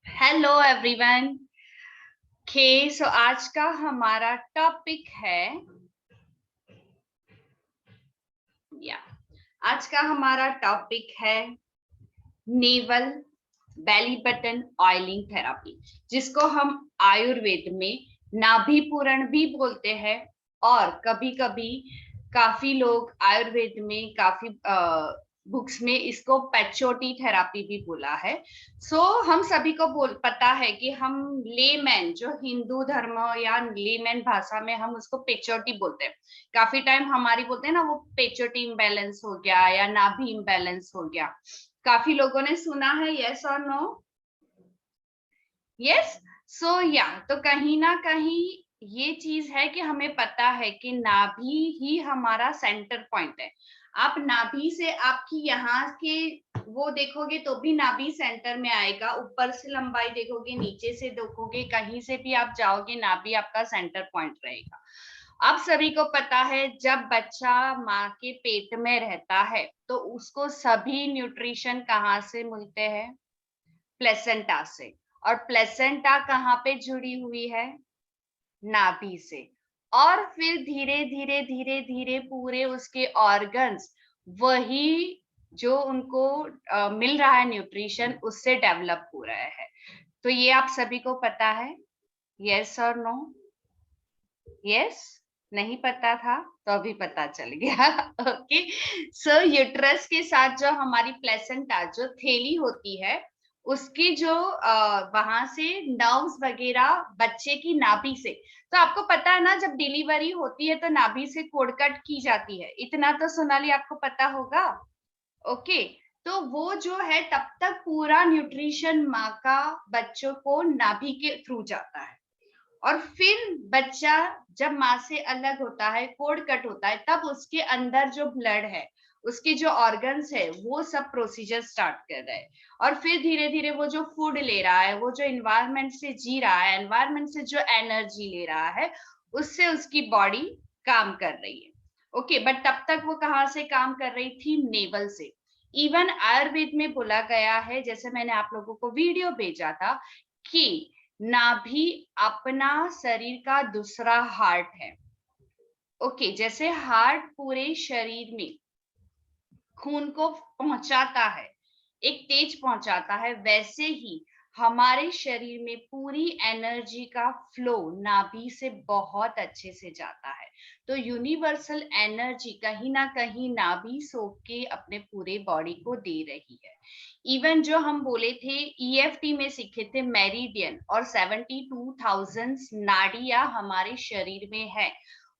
Hello everyone. सो आज का हमारा टॉपिक है आज का हमारा टॉपिक है naval belly button oiling therapy, जिसको हम आयुर्वेद में नाभि पूरण भी बोलते हैं। और कभी कभी काफी लोग आयुर्वेद में काफी बुक्स में इसको पैचोटी थेरापी भी बोला है। हम सभी को पता है कि हम लेमैन, जो हिंदू धर्म या लेमैन भाषा में हम उसको पेचोटी बोलते हैं। काफी टाइम हमारी बोलते हैं ना, वो पेचोटी इम्बैलेंस हो गया या नाभि इम्बैलेंस हो गया। काफी लोगों ने सुना है, यस और नो? यस। तो कहीं ना कहीं ये चीज है कि हमें पता है कि नाभि ही हमारा सेंटर पॉइंट है। आप नाभि से आपकी यहाँ के वो देखोगे तो भी नाभि सेंटर में आएगा। ऊपर से लंबाई देखोगे, नीचे से देखोगे, कहीं से भी आप जाओगे, नाभि आपका सेंटर पॉइंट रहेगा। आप सभी को पता है, जब बच्चा माँ के पेट में रहता है तो उसको सभी न्यूट्रिशन कहाँ से मिलते हैं? प्लेसेंटा से। और प्लेसेंटा कहाँ पे जुड़ी हुई है? नाभि से। और फिर धीरे धीरे धीरे धीरे पूरे उसके ऑर्गन्स वही जो उनको मिल रहा है न्यूट्रिशन, उससे डेवलप हो रहा है। तो ये आप सभी को पता है, यस और नो? यस। नहीं पता था तो अभी पता चल गया। ओके। यूट्रस के साथ जो हमारी प्लेसेंटा, जो थैली होती है, उसकी जो वहां से नर्व्स वगैरह बच्चे की नाभि से। तो आपको पता है ना, जब डिलीवरी होती है तो नाभि से कोड कट की जाती है, इतना तो सोनाली आपको पता होगा। ओके। तो वो जो है, तब तक पूरा न्यूट्रिशन माँ का बच्चों को नाभि के थ्रू जाता है। और फिर बच्चा जब माँ से अलग होता है, कोड कट होता है, तब उसके अंदर जो ब्लड है, उसके जो ऑर्गन्स है, वो सब प्रोसीजर स्टार्ट कर रहे हैं। और फिर धीरे धीरे वो जो फूड ले रहा है, वो जो एनवायरनमेंट से जी रहा है, एनवायरनमेंट से जो एनर्जी ले रहा है, उससे उसकी बॉडी काम कर रही है। ओके। बट तब तक वो कहाँ से काम कर रही थी? नेवल से। इवन आयुर्वेद में बोला गया है, जैसे मैंने आप लोगों को वीडियो भेजा था, कि नाभि अपना शरीर का दूसरा हार्ट है। ओके। जैसे हार्ट पूरे शरीर में खून को पहुंचाता है, एक तेज पहुंचाता है, वैसे ही हमारे शरीर में पूरी एनर्जी का फ्लो नाभि से बहुत अच्छे से जाता है। तो यूनिवर्सल एनर्जी कहीं ना कहीं नाभि सोख के अपने पूरे बॉडी को दे रही है। इवन जो हम बोले थे, ईएफटी में सीखे थे मेरिडियन, और 72,000 नाड़ियां हमारे शरीर में है।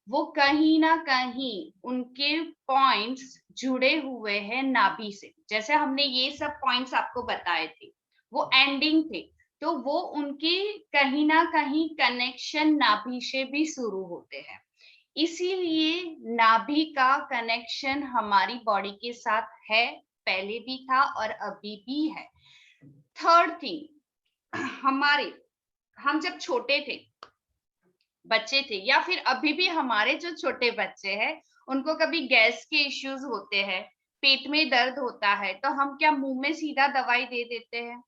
वो कहीं ना कहीं उनके पॉइंट्स जुड़े हुए हैं नाभि से। जैसे हमने ये सब पॉइंट्स आपको बताए थे, वो एंडिंग थे, तो वो उनके कहीं ना कहीं कनेक्शन नाभि से भी शुरू होते हैं। इसीलिए नाभि का कनेक्शन हमारी बॉडी के साथ है, पहले भी था और अभी भी है। थर्ड थिंग, हम जब छोटे थे, बच्चे थे, या फिर अभी भी हमारे जो छोटे बच्चे हैं, उनको कभी गैस के इश्यूज होते हैं, पेट में दर्द होता है, तो हम क्या मुंह में सीधा दवाई दे देते हैं?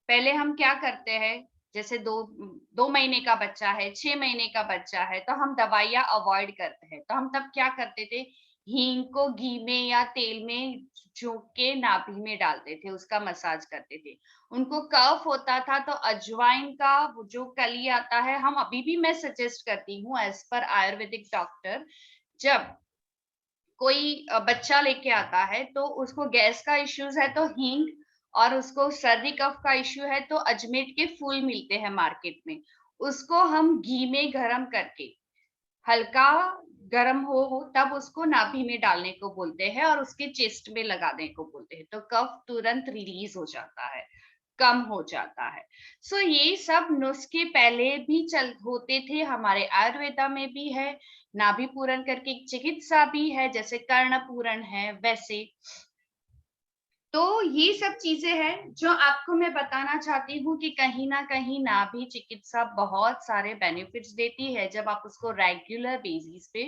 पहले हम क्या करते हैं? जैसे दो महीने का बच्चा है, 6 महीने का बच्चा है, तो हम दवाइयां अवॉइड करते हैं। तो हम तब क्या करते थे? हींग को घी में या तेल में झोंक के नाभि में डालते थे, उसका मसाज करते थे। उनको कफ होता था तो अजवाइन का वो जो कली आता है, हम अभी भी मैं सजेस्ट करती हूँ एज पर आयुर्वेदिक डॉक्टर, जब कोई बच्चा लेके आता है तो उसको गैस का इश्यूज है तो हींग, और उसको सर्दी कफ का इश्यू है तो अजमेर के फूल मिलते हैं मार्केट में, उसको हम घी में गरम करके, हल्का गरम हो तब उसको नाभि में डालने को बोलते हैं और उसके चेस्ट में लगाने को बोलते हैं। तो कफ तुरंत रिलीज हो जाता है, कम हो जाता है। ये सब नुस्खे पहले भी चल होते थे, हमारे आयुर्वेदा में भी है। नाभि पूरण करके एक चिकित्सा भी है, जैसे कर्ण पूरण है वैसे। तो ये सब चीजें हैं जो आपको मैं बताना चाहती हूँ कि कहीं ना कहीं नाभि चिकित्सा बहुत सारे बेनिफिट्स देती है जब आप उसको रेगुलर बेसिस पे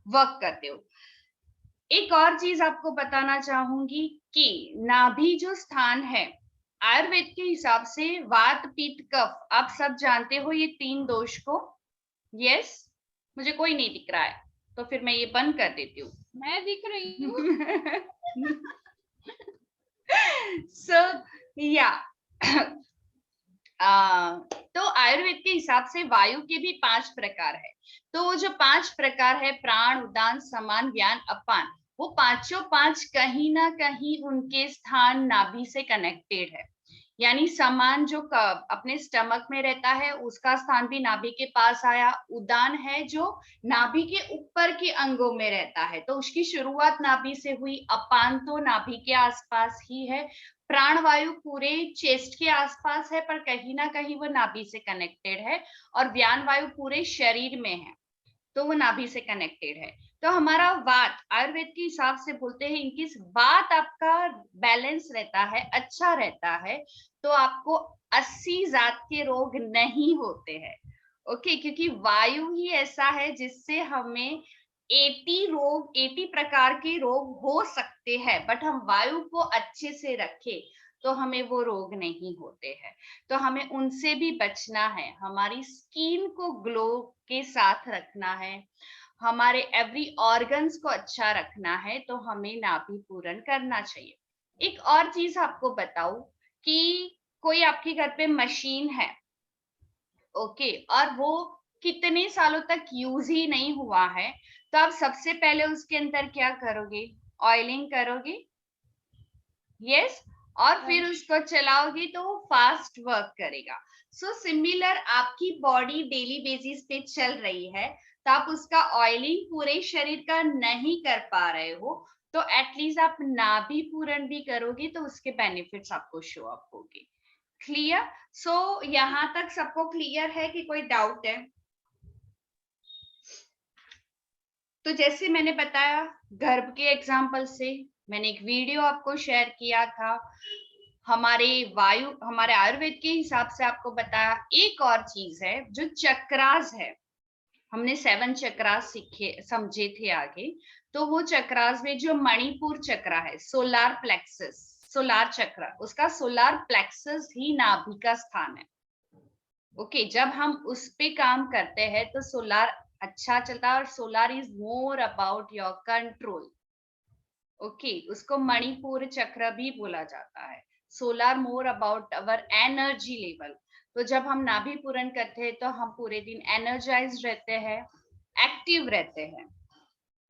वर्क करते हो। एक और चीज आपको बताना चाहूंगी कि नाभि जो स्थान है, आयुर्वेद के हिसाब से वात पित्त कफ आप सब जानते हो ये 3 दोष को। यस, मुझे कोई नहीं दिख रहा है तो फिर मैं ये बंद कर देती हूँ। मैं दिख रही हूँ। सो या तो आयुर्वेद के हिसाब से वायु के भी 5 प्रकार है। तो वो जो 5 प्रकार है, प्राण, उदान, समान, व्यान, अपान, वो पांचों पांच कहीं ना कहीं उनके स्थान नाभि से कनेक्टेड है। यानी समान जो अपने स्टमक में रहता है उसका स्थान भी नाभि के पास आया। उदान है जो नाभि के ऊपर के अंगों में रहता है, तो उसकी शुरुआत नाभि से हुई। अपान तो नाभि के आसपास ही है। प्राणवायु पूरे चेस्ट के आसपास है पर कहीं ना कहीं वो नाभि से कनेक्टेड है। और व्यान वायु पूरे शरीर में है तो वो नाभि से कनेक्टेड है। तो हमारा वात आयुर्वेद के हिसाब से बोलते हैं इनकी वात आपका बैलेंस रहता है, अच्छा रहता है, तो आपको 80 जात के रोग नहीं होते हैं। ओके, क्योंकि वायु ही ऐसा है जिससे हमें 80 प्रकार के रोग हो सकते हैं, बट हम वायु को अच्छे से रखें तो हमें वो रोग नहीं होते हैं। तो हमें उनसे भी बचना है, हमारी स्किन को ग्लो के साथ रखना है, हमारे एवरी ऑर्गन्स को अच्छा रखना है, तो हमें नाभि पूरण करना चाहिए। एक और चीज आपको बताऊं कि कोई आपके घर पे मशीन है, ओके, और वो कितने सालों तक यूज ही नहीं हुआ है, तो आप सबसे पहले उसके अंदर क्या करोगे? ऑयलिंग करोगे। यस, और फिर उसको चलाओगे तो वो फास्ट वर्क करेगा। सो सिमिलर आपकी बॉडी डेली बेसिस पे चल रही है, तो आप उसका ऑयलिंग पूरे शरीर का नहीं कर पा रहे हो, तो एटलीस्ट आप नाभि पूरण भी करोगे तो उसके बेनिफिट्स आपको शो अप होंगे। क्लियर? सो यहाँ तक सबको क्लियर है कि कोई डाउट है? तो जैसे मैंने बताया गर्भ के एग्जाम्पल से, मैंने एक वीडियो आपको शेयर किया था, हमारे आयुर्वेद के हिसाब से आपको बताया। एक और चीज है जो चक्रास है, हमने 7 चक्रास सीखे समझे थे आगे, तो वो चक्रास में जो मणिपुर चक्र है, सोलार प्लेक्सस, सोलार चक्र, उसका सोलार प्लेक्सस ही नाभि का स्थान है। ओके, जब हम उस पे काम करते हैं तो सोलार अच्छा चलता है, और solar is more about your control. Okay, उसको मणिपुर चक्र भी बोला जाता है। Solar more about our energy level. तो जब हम नाभि पूरण करते हैं तो हम पूरे दिन एनर्जाइज रहते हैं, एक्टिव रहते हैं।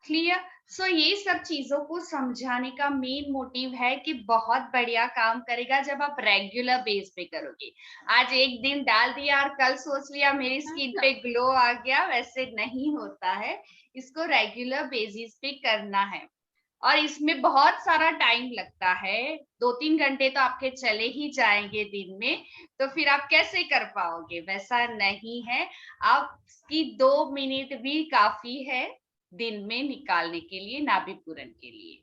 क्लियर? सो ये सब चीजों को समझाने का मेन मोटिव है कि बहुत बढ़िया काम करेगा जब आप रेगुलर बेस पे करोगे। आज एक दिन डाल दिया और कल सोच लिया मेरी स्किन पे ग्लो आ गया, वैसे नहीं होता है। इसको रेगुलर बेसिस पे करना है, और इसमें बहुत सारा टाइम लगता है। 2-3 घंटे तो आपके चले ही जाएंगे दिन में, तो फिर आप कैसे कर पाओगे? वैसा नहीं है, आपकी 2 मिनट भी काफी है दिन में निकालने के लिए, नाभि पूरण के लिए।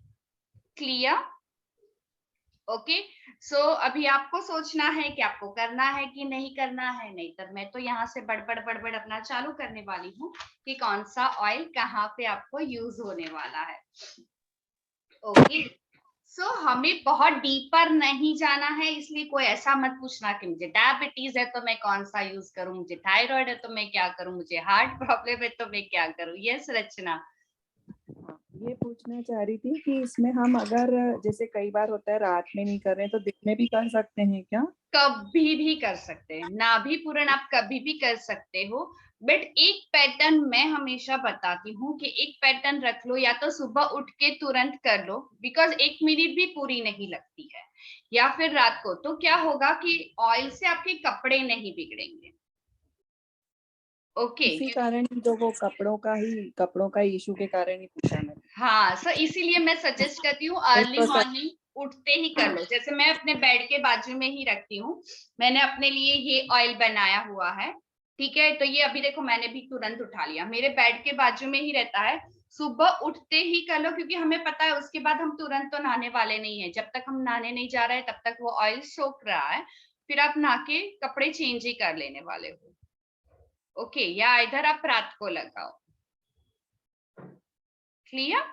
क्लियर? ओके, सो अभी आपको सोचना है कि आपको करना है कि नहीं करना है, नहीं तो मैं तो यहाँ से बड़बड़ बड़बड़ अपना चालू करने वाली हूँ कि कौन सा ऑयल कहाँ पे आपको यूज होने वाला है। ओके, सो हमें बहुत डीपर नहीं जाना है, इसलिए कोई ऐसा मत पूछना कि मुझे डायबिटीज है तो मैं कौन सा यूज करूं, मुझे थायराइड है तो मैं क्या करूं, मुझे हार्ट प्रॉब्लम है तो मैं क्या करूं। यस रचना? ये पूछना चाह रही थी कि इसमें हम अगर जैसे कई बार होता है रात में नहीं कर रहे तो दिन में भी कर सकते हैं क्या? कभी भी कर सकते हैं, नाभि पूरण आप कभी भी कर सकते हो, बट एक पैटर्न मैं हमेशा बताती हूँ कि एक पैटर्न रख लो, या तो सुबह उठ के तुरंत कर लो, बिकॉज 1 मिनट भी पूरी नहीं लगती है, या फिर रात को। तो क्या होगा कि ऑयल से आपके कपड़े नहीं बिगड़ेंगे। ओके, इसी कारण जो वो कपड़ों का इशू के कारण ही पूछा मैंने। हाँ, सो इसीलिए मैं सजेस्ट करती हूँ अर्ली तो मॉर्निंग उठते ही कर लो। जैसे मैं अपने बेड के बाजू में ही रखती हूँ, मैंने अपने लिए ये ऑयल बनाया हुआ है, ठीक है, तो ये अभी देखो मैंने भी तुरंत उठा लिया, मेरे बेड के बाजू में ही रहता है। सुबह उठते ही कर लो, क्योंकि हमें पता है उसके बाद हम तुरंत तो नहाने वाले नहीं है, जब तक हम नहाने नहीं जा रहे हैं तब तक वो ऑयल सोख रहा है, फिर आप नहा के कपड़े चेंज ही कर लेने वाले हो। ओके, या इधर आप रात को लगाओ। क्लियर?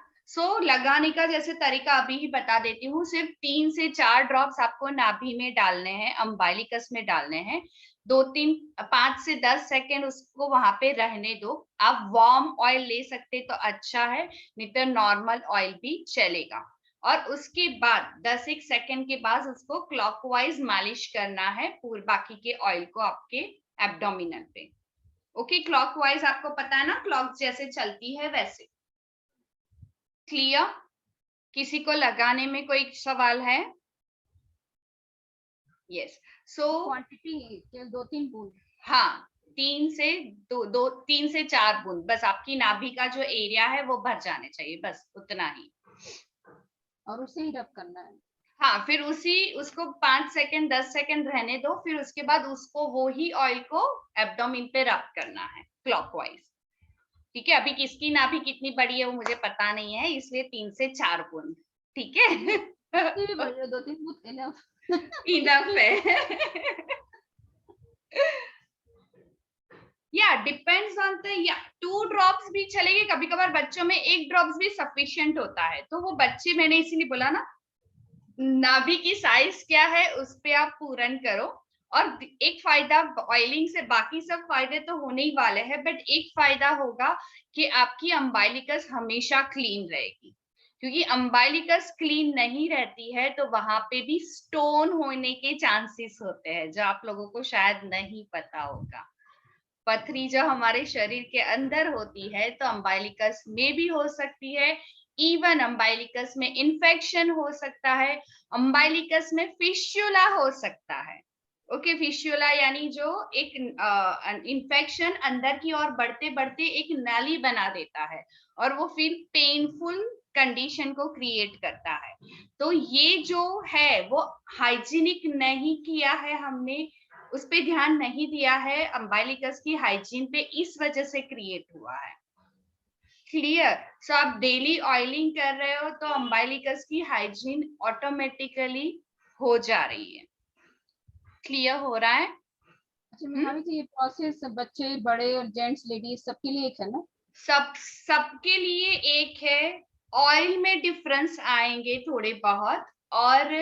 लगाने का जैसे तरीका अभी ही बता देती हूँ। सिर्फ 3 से 4 ड्रॉप्स आपको नाभि में डालने हैं, अम्बालिकस में डालने हैं। 5 से 10 सेकेंड उसको वहां पे रहने दो। आप वार्म ऑयल ले सकते तो अच्छा है, नहीं तो नॉर्मल ऑयल भी चलेगा। और उसके बाद 10 सेकेंड के बाद उसको क्लॉकवाइज मालिश करना है पूरे बाकी के ऑयल को आपके एब्डोमिनल पे। ओके, क्लॉकवाइज आपको पता है ना, क्लॉक जैसे चलती है वैसे। क्लियर? किसी को लगाने में कोई सवाल है? यस। सो क्वांटिटी 2-3 बूंद। हाँ, 3 से 4 बूंद बस, आपकी नाभि का जो एरिया है वो भर जाने चाहिए, बस उतना ही। और उसे ही रब करना है। हाँ, फिर उसको 5 सेकेंड 10 सेकेंड रहने दो, फिर उसके बाद उसको वो ही ऑयल को एब्डोमिन पे रब करना है क्लॉकवाइज। ठीक है, अभी किसकी नाभि कितनी बड़ी है वो मुझे पता नहीं है, इसलिए 3 से 4 बूंद। ठीक है। 2-3 बूंद इनफ है। या डिपेंड्स ऑन द, या 2 ड्रॉप्स भी चलेंगे, कभी कभार बच्चों में 1 ड्रॉप्स भी सफिशिएंट होता है, तो वो बच्चे, मैंने इसीलिए बोला ना, नाभि की साइज क्या है उस पे आप पूरन करो। और एक फायदा ऑयलिंग से, बाकी सब फायदे तो होने ही वाले हैं, बट एक फायदा होगा कि आपकी अम्बाइलिकस हमेशा क्लीन रहेगी, क्योंकि अम्बाइलिकस क्लीन नहीं रहती है तो वहां पे भी स्टोन होने के चांसेस होते हैं, जो आप लोगों को शायद नहीं पता होगा। पथरी जो हमारे शरीर के अंदर होती है तो अम्बाइलिकस में भी हो सकती है, इवन अम्बाइलिकस में इन्फेक्शन हो सकता है, अम्बाइलिकस में फिस्टुला हो सकता है। ओके, फिस्टुला यानी जो एक इन्फेक्शन अंदर की ओर बढ़ते बढ़ते एक नाली बना देता है और वो फिर पेनफुल कंडीशन को क्रिएट करता है। तो ये जो है वो हाइजीनिक नहीं किया है हमने, उस पे ध्यान नहीं दिया है, अम्बाइलिकस की हाइजीन पे, इस वजह से क्रिएट हुआ है। क्लियर? सो आप डेली ऑयलिंग कर रहे हो तो अम्बाइलिकस की हाइजीन ऑटोमेटिकली हो जा रही है। क्लियर हो रहा है? अच्छा मेहावी जी, ये प्रोसेस बच्चे, बड़े और जेंट्स, लेडीज सबके लिए एक है ना? सबके लिए एक है। ऑयल में डिफरेंस आएंगे थोड़े बहुत, और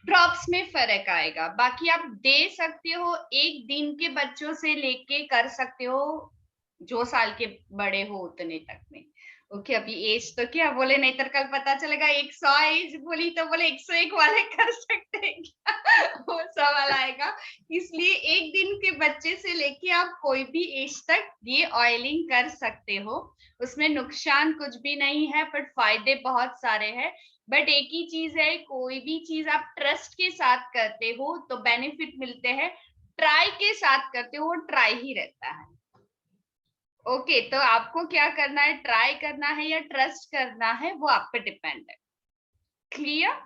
ड्रॉप्स में फर्क आएगा। बाकी आप दे सकते हो, 1 दिन के बच्चों से लेके कर सकते हो जो साल के बड़े हो उतने तक में। ओके, अभी एज तो क्या बोले, नहीं तो कल पता चलेगा 100 एज बोली तो बोले 101 वाले कर सकते हैं क्या? वो सवाल आएगा। इसलिए 1 दिन के बच्चे से लेके आप कोई भी एज तक ये ऑयलिंग कर सकते हो, उसमें नुकसान कुछ भी नहीं है, बट फायदे बहुत सारे हैं। बट एक ही चीज है, कोई भी चीज आप ट्रस्ट के साथ करते हो तो बेनिफिट मिलते हैं, ट्राई के साथ करते हो ट्राई ही रहता है। ओके, तो आपको क्या करना है, ट्राई करना है या ट्रस्ट करना है, वो आप पे डिपेंड है। क्लियर?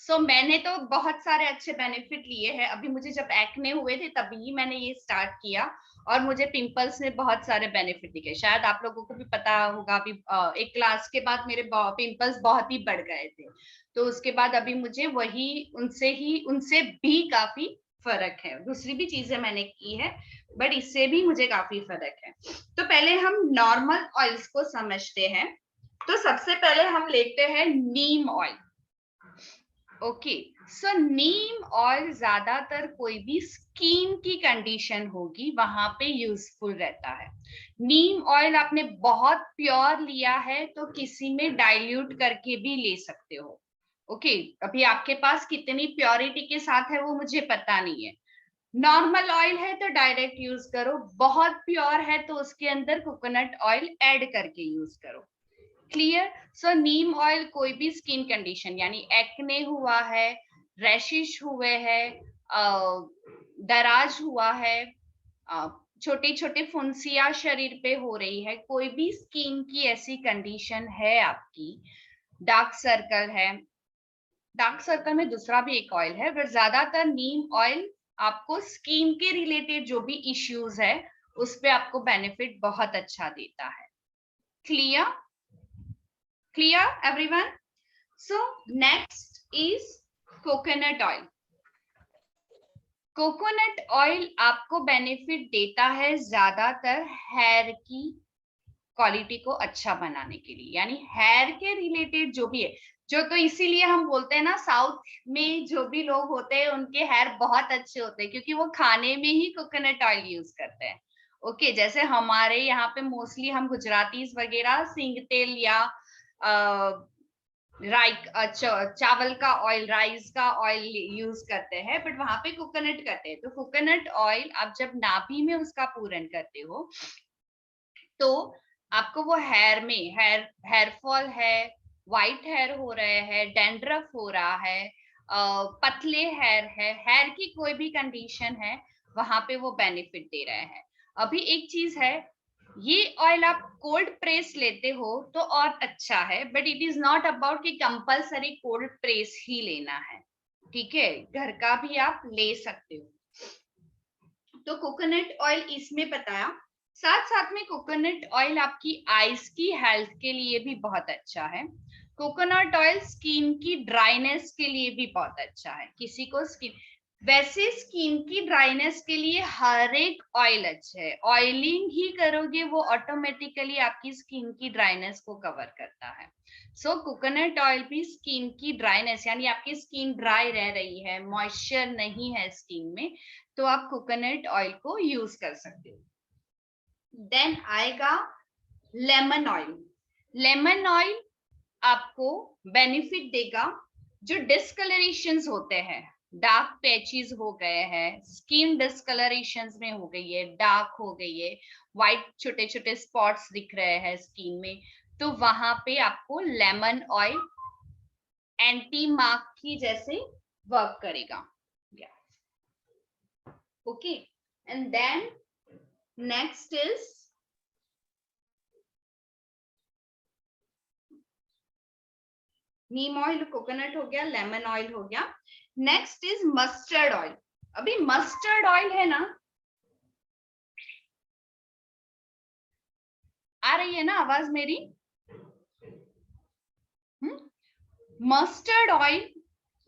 सो मैंने तो बहुत सारे अच्छे बेनिफिट लिए हैं। अभी मुझे जब एक्ने हुए थे तभी मैंने ये स्टार्ट किया, और मुझे पिंपल्स में बहुत सारे बेनिफिट दिखे। शायद आप लोगों को भी पता होगा, अभी एक क्लास के बाद मेरे पिंपल्स बहुत ही बढ़ गए थे, तो उसके बाद अभी मुझे उनसे भी काफी फर्क है। दूसरी भी चीजें मैंने की है, बट इससे भी मुझे काफी फर्क है। तो पहले हम नॉर्मल ऑयल्स को समझते हैं। तो सबसे पहले हम लेते हैं नीम ऑयल। ओके, सो नीम ऑयल ज्यादातर कोई भी स्किन की कंडीशन होगी वहां पे यूजफुल रहता है। नीम ऑयल आपने बहुत प्योर लिया है तो किसी में डाइल्यूट करके भी ले सकते हो। ओके, अभी आपके पास कितनी प्योरिटी के साथ है वो मुझे पता नहीं है। नॉर्मल ऑयल है तो डायरेक्ट यूज करो, बहुत प्योर है तो उसके अंदर कोकोनट ऑयल ऐड करके यूज करो। क्लियर? सो नीम ऑयल कोई भी स्किन कंडीशन, यानी एक्ने हुआ है, रैशिश हुए हैं, दराज हुआ है, छोटे छोटे फुंसिया शरीर पे हो रही है, कोई भी स्किन की ऐसी कंडीशन है आपकी, डार्क सर्कल है, डार्क सर्कल में दूसरा भी एक ऑयल है, बट ज्यादातर नीम ऑयल आपको स्किन के रिलेटेड जो भी इश्यूज है उस पे आपको बेनिफिट बहुत अच्छा देता है। Clear? Clear everyone? So next is coconut oil. Coconut oil आपको बेनिफिट देता है ज्यादातर हेयर की क्वालिटी को अच्छा बनाने के लिए, यानी हेयर के रिलेटेड जो भी है, जो तो इसीलिए हम बोलते हैं ना साउथ में जो भी लोग होते हैं उनके हेयर बहुत अच्छे होते हैं क्योंकि वो खाने में ही कोकोनट ऑयल यूज करते हैं। ओके, जैसे हमारे यहाँ पे मोस्टली हम गुजरातीज वगैरह सिंग तेल या चावल का ऑयल, राइस का ऑयल यूज करते हैं, बट वहां पे कोकोनट करते हैं। तो कोकोनट ऑयल आप जब नाभि में उसका पूरण करते हो तो आपको वो हेयर में हेयर फॉल है, व्हाइट हेयर हो रहे हैं, डैंड्रफ हो रहा है, पतले हेयर है, हेयर की कोई भी कंडीशन है, वहां पे वो बेनिफिट दे रहे हैं। अभी एक चीज है, ये ऑयल आप कोल्ड प्रेस लेते हो तो और अच्छा है, but it is not about कि कंपल्सरी कोल्ड प्रेस ही लेना है, ठीक है, घर का भी आप ले सकते हो। तो कोकोनट ऑयल इसमें बताया। साथ साथ में कोकोनट ऑयल आपकी आईज की हेल्थ के लिए भी बहुत अच्छा है। कोकोनट ऑयल स्किन की ड्राइनेस के लिए भी बहुत अच्छा है। किसी को स्किन, वैसे स्किन की ड्राइनेस के लिए हर एक ऑयल अच्छा है, ऑयलिंग ही करोगे वो ऑटोमेटिकली आपकी स्किन की ड्राइनेस को कवर करता है। सो कोकोनट ऑयल भी स्किन की ड्राइनेस, यानी आपकी स्किन ड्राई रह रही है, मॉइस्चर नहीं है स्किन में, तो आप कोकोनट ऑयल को यूज कर सकते हो। देन आएगा लेमन ऑयल। लेमन ऑयल आपको बेनिफिट देगा, जो डिस्कलरेशंस होते हैं, डार्क पैचेस हो गए हैं, स्किन डिस्कलरेशंस में हो गई है, डार्क हो गई है, व्हाइट छोटे छोटे स्पॉट्स दिख रहे हैं स्किन में, तो वहां पे आपको लेमन ऑयल एंटी मार्क की जैसे वर्क करेगा। Okay, and then next is neem oil, coconut हो गया, लेमन ऑयल हो गया। Next is mustard oil. अभी मस्टर्ड ऑयल है ना, आ रही है ना आवाज मेरी? मस्टर्ड ऑयल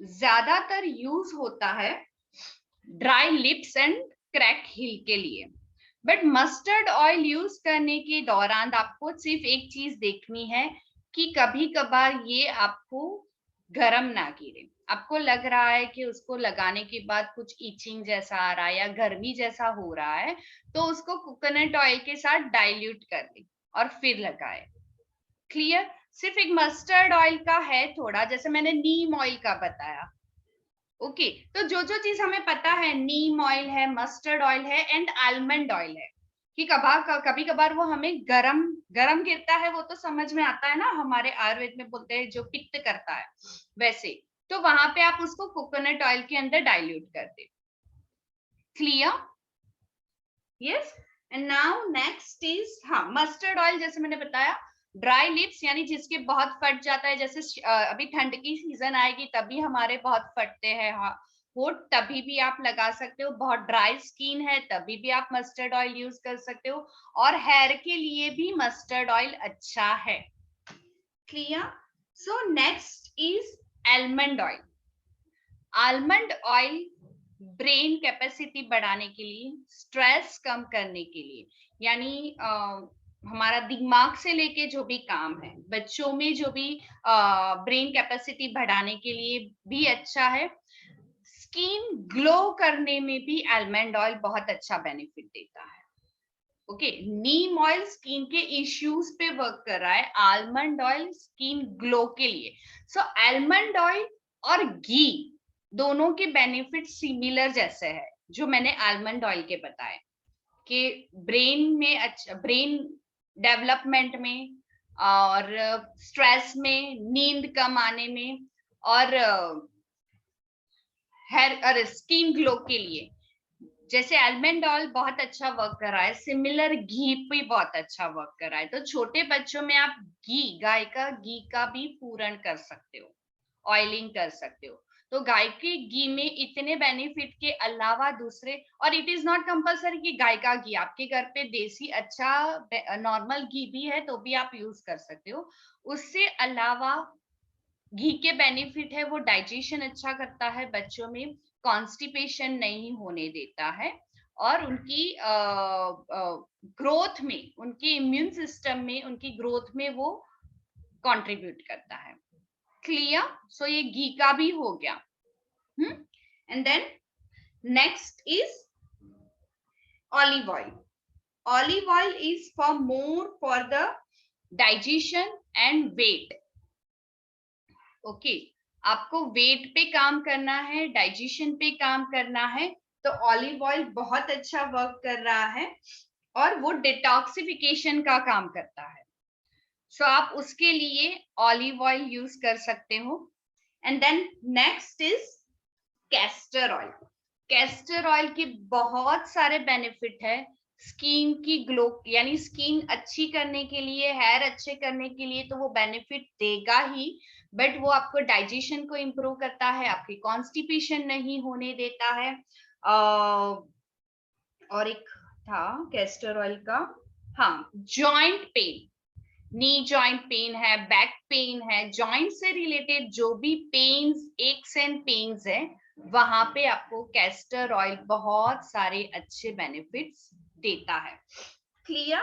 ज्यादातर यूज होता है ड्राई लिप्स एंड क्रैक हिल के लिए, बट मस्टर्ड ऑयल यूज करने के दौरान आपको सिर्फ एक चीज देखनी है कि कभी कभार ये आपको गरम ना गिरे। आपको लग रहा है कि उसको लगाने के बाद कुछ इचिंग जैसा आ रहा है या गर्मी जैसा हो रहा है, तो उसको कोकोनट ऑयल के साथ डाइल्यूट कर ले और फिर लगाए। क्लियर? सिर्फ एक मस्टर्ड ऑयल का है थोड़ा, जैसे मैंने नीम ऑयल का बताया। ओके, तो जो जो चीज हमें पता है, नीम ऑयल है, मस्टर्ड ऑयल है एंड आलमंड ऑयल है, कि कभी कभार वो हमें गरम गरम गिरता है, वो तो समझ में आता है ना, हमारे आयुर्वेद में बोलते हैं जो पित्त करता है वैसे, तो वहां पे आप उसको कोकोनट ऑयल के अंदर डाइल्यूट कर दे। Clear? Yes. And now next is, हाँ, मस्टर्ड ऑयल जैसे मैंने बताया, ड्राई लिप्स यानी जिसके बहुत फट जाता है, जैसे अभी ठंड की सीजन आएगी तभी हमारे बहुत फटते हैं होठ, तभी भी आप लगा सकते हो। बहुत ड्राई स्किन है तभी भी आप मस्टर्ड ऑयल यूज कर सकते हो, और हेयर के लिए भी मस्टर्ड ऑयल अच्छा है। Clear? So next is almond oil. Almond oil brain capacity बढ़ाने के लिए, स्ट्रेस कम करने के लिए, यानी हमारा दिमाग से लेके जो भी काम है, बच्चों में जो भी ब्रेन कैपेसिटी बढ़ाने के लिए भी अच्छा है। स्किन ग्लो करने में भी आलमंड ऑयल बहुत अच्छा बेनिफिट देता है। ओके, नीम ऑयल स्किन के इश्यूज पे वर्क कर रहा है, आलमंड ऑयल स्किन ग्लो के लिए। सो आलमंड ऑयल और घी दोनों के बेनिफिट सिमिलर जैसे है, जो मैंने आलमंड ऑयल के बताए, कि ब्रेन में अच्छा, ब्रेन डेवलपमेंट में, और स्ट्रेस में, नींद कम आने में, और हेयर और स्किन ग्लो के लिए। जैसे आलमंड ऑयल बहुत अच्छा वर्क कर रहा है, सिमिलर घी भी बहुत अच्छा वर्क कर रहा है। तो छोटे बच्चों में आप घी, गाय का घी का भी पूरण कर सकते हो, ऑयलिंग कर सकते हो। तो गाय के घी में इतने बेनिफिट के अलावा दूसरे, और इट इज नॉट कंपल्सरी कि गाय का घी, आपके घर पे देसी अच्छा नॉर्मल घी भी है तो भी आप यूज कर सकते हो। उससे अलावा घी के बेनिफिट है, वो डाइजेशन अच्छा करता है, बच्चों में कॉन्स्टिपेशन नहीं होने देता है, और उनकी ग्रोथ में, उनके इम्यून सिस्टम में, उनकी ग्रोथ में वो कंट्रीब्यूट करता है। क्लियर? सो ये घी का भी हो गया। And then next is olive oil. Olive oil is for more for the digestion and weight. Okay, आपको वेट पे काम करना है, डाइजेशन पे काम करना है, तो ऑलिव ऑयल बहुत अच्छा वर्क कर रहा है और वो डिटॉक्सिफिकेशन का काम करता है। सो आप उसके लिए ऑलिव ऑयल यूज कर सकते हो। And then next is castor oil. Castor oil के बहुत सारे बेनिफिट है स्किन की ग्लो, यानी स्किन अच्छी करने के लिए, हेयर अच्छे करने के लिए तो वो बेनिफिट देगा ही, बट वो आपको डाइजेशन को इम्प्रूव करता है, आपकी कॉन्स्टिपेशन नहीं होने देता है। और एक था कैस्टर ऑयल का, हाँ, joint pain, knee joint pain है, बैक पेन है, जॉइंट से रिलेटेड जो भी पेन्स, एक्स एंड पेन्स है, वहां पे आपको कैस्टर ऑयल बहुत सारे अच्छे बेनिफिट्स देता है। क्लियर?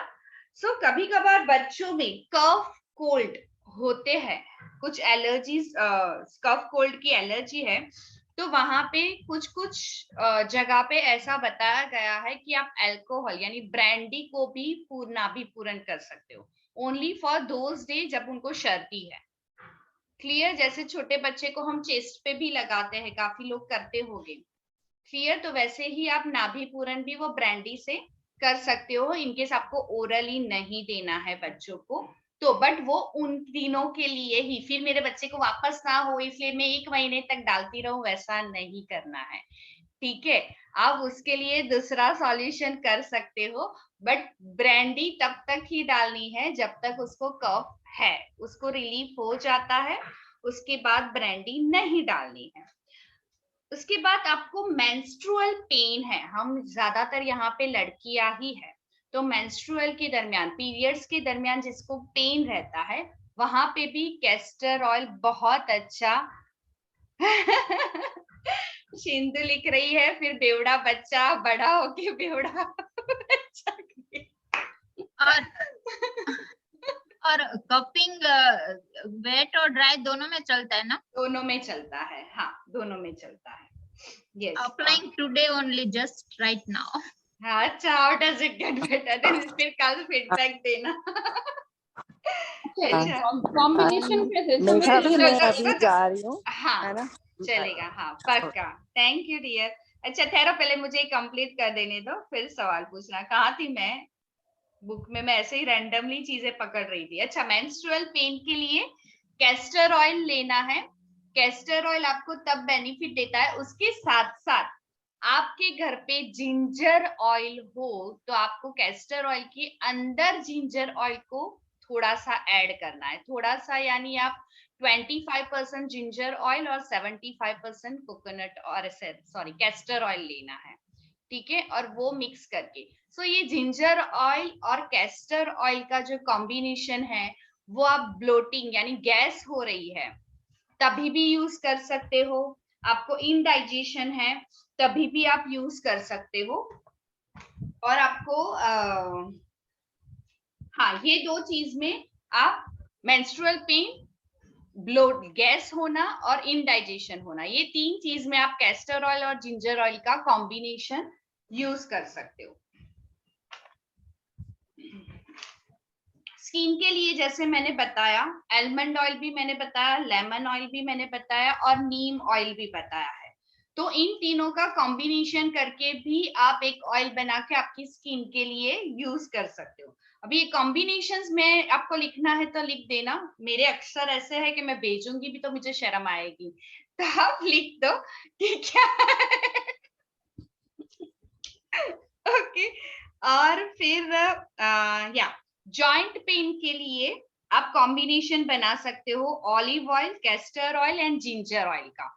सो कभी कभार बच्चों में कफ कोल्ड होते हैं, कुछ एलर्जीज, कफ कोल्ड की एलर्जी है, तो वहां पे कुछ कुछ जगह पे ऐसा बताया गया है कि आप अल्कोहल यानी ब्रांडी को भी पूर्ण कर सकते हो, ओनली फॉर दोज डे जब उनको सर्दी है। क्लियर? जैसे छोटे बच्चे को हम चेस्ट पे भी लगाते हैं, काफी लोग करते होंगे। क्लियर? तो वैसे ही आप नाभि पूरण भी वो ब्रांडी से कर सकते हो, इनकेस आपको ओरली नहीं देना है बच्चों को तो, बट वो उन दिनों के लिए ही, फिर मेरे बच्चे को वापस ना हो इसलिए मैं 1 महीने तक डालती रहूं, वैसा नहीं करना है। ठीक है? आप उसके लिए दूसरा सॉल्यूशन कर सकते हो, बट ब्रांडी तब तक ही डालनी है जब तक उसको कफ है, उसको रिलीफ हो जाता है, उसके बाद ब्रांडी नहीं डालनी है। उसके बाद आपको मेंस्ट्रुअल पेन है, हम ज्यादातर यहाँ पे लड़कियां ही है, तो मेंस्ट्रुअल के दरमियान, पीरियड्स के दरमियान जिसको पेन रहता है, वहां पे भी कैस्टर ऑयल बहुत अच्छा सिंधु लिख रही है, फिर बेवड़ा बच्चा बड़ा होके बेवड़ा बच्चा। और कपिंग वेट और ड्राई दोनों में चलता है ना? दोनों में चलता है, हाँ, दोनों में चलता है। Yes. Applying today only, just right now. हाँ, अच्छा, how does it get better? Then फिर कल फीडबैक देना। अच्छा, कॉम्बिनेशन कैसे? मेघा भी मैं तो- अभी जा रही हूँ, हाँ, है ना? चलेगा, हाँ, पक्का। Thank you dear. अच्छा ठहरो, पहले मुझे कंप्लीट कर देने दो, फिर सवाल पूछना। कहाँ थी मैं? बुक में मैं ऐसे ही रैंडमली चीजें पकड़ रही थी। अच्छा, मेंस्ट्रुअल पेन के लिए कैस्टर ऑयल लेना है। कैस्टर ऑयल आपको तब बेनिफिट देता है, उसके साथ साथ आपके घर पे जिंजर ऑयल हो तो आपको कैस्टर ऑयल के अंदर जिंजर ऑयल को थोड़ा सा ऐड करना है, थोड़ा सा, यानी आप 25% जिंजर ऑयल और 75% कोकोनट और सॉरी कैस्टर ऑयल लेना है। ठीक है? और वो मिक्स करके, सो ये जिंजर ऑयल और कैस्टर ऑयल का जो कॉम्बिनेशन है, वो आप ब्लोटिंग यानी गैस हो रही है तभी भी यूज कर सकते हो, आपको इनडाइजेशन है तभी भी आप यूज कर सकते हो, और आपको हाँ, ये दो चीज में आप मेंस्ट्रुअल पेन, ब्लोट, गैस होना और इनडाइजेशन होना, ये 3 चीज में आप कैस्टर ऑयल और जिंजर ऑयल का कॉम्बिनेशन यूज कर सकते हो। स्किन के लिए जैसे मैंने बताया, आलमंड ऑयल भी मैंने बताया, लेमन ऑयल भी मैंने बताया और नीम ऑयल भी बताया है। तो इन तीनों का कॉम्बिनेशन करके भी आप एक ऑयल बना के आपकी स्किन के लिए यूज कर सकते हो। अभी ये कॉम्बिनेशंस में आपको लिखना है तो लिख देना, मेरे अक्सर ऐसे है कि मैं भेजूंगी भी तो मुझे शर्म आएगी, तो आप लिख दो, ठीक है? ओके। और फिर या जॉइंट पेन के लिए आप कॉम्बिनेशन बना सकते हो olive oil, castor oil and ginger oil का।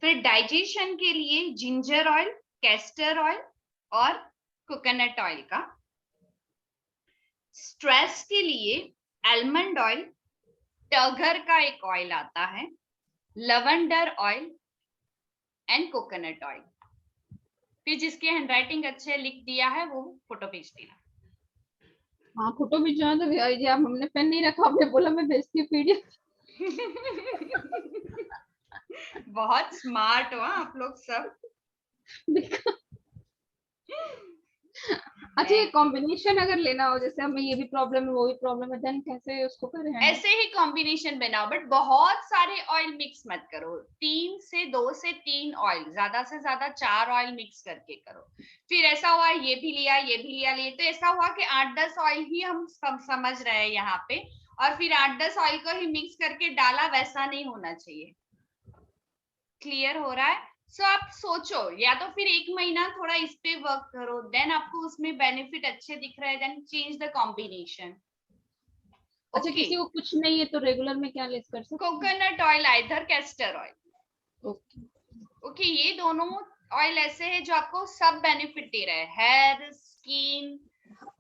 फिर डाइजेशन के लिए जिंजर ऑयल, कैस्टर ऑयल और कोकोनट ऑयल का। स्ट्रेस के लिए आलमंड ऑयल, टगर का एक ऑयल आता है, lavender oil and coconut oil. फिर जिसके हैंडराइटिंग अच्छे लिख दिया है वो फोटो भेज देना। हाँ फोटो भिजवा दो भैया जी आप, हमने पेन नहीं रखा, आपने बोला मैं भेजती हूँ पीडीएफ। बहुत स्मार्ट हो आप लोग सब। अच्छा ये कॉम्बिनेशन अगर लेना हो, जैसे हमें ये भी प्रॉब्लम है वो भी प्रॉब्लम है, देन कैसे उसको करें handle? ऐसे ही कॉम्बिनेशन बनाओ, बट बहुत सारे ऑयल मिक्स मत करो। 2 से 3 ऑयल, ज्यादा से ज्यादा 4 ऑयल मिक्स करके करो। फिर ऐसा हुआ ये भी लिया ये भी लिया लिए, तो ऐसा हुआ कि 8-10 ऑयल ही हम समझ रहे हैं यहाँ पे, और फिर 8-10 ऑयल को ही मिक्स करके डाला, वैसा नहीं होना चाहिए। क्लियर हो रहा है? सो आप सोचो, या तो फिर 1 महीना थोड़ा इस पे वर्क करो, देन आपको उसमें बेनिफिट अच्छे दिख रहे हैं, देन चेंज द कॉम्बिनेशन। अच्छा किसी को कुछ नहीं है तो रेगुलर में क्या लेस कर सकते हैं? Coconut oil, either castor oil. Okay okay, ये दोनों ऑयल ऐसे हैं जो आपको सब बेनिफिट दे रहे हैं, हेयर, स्किन,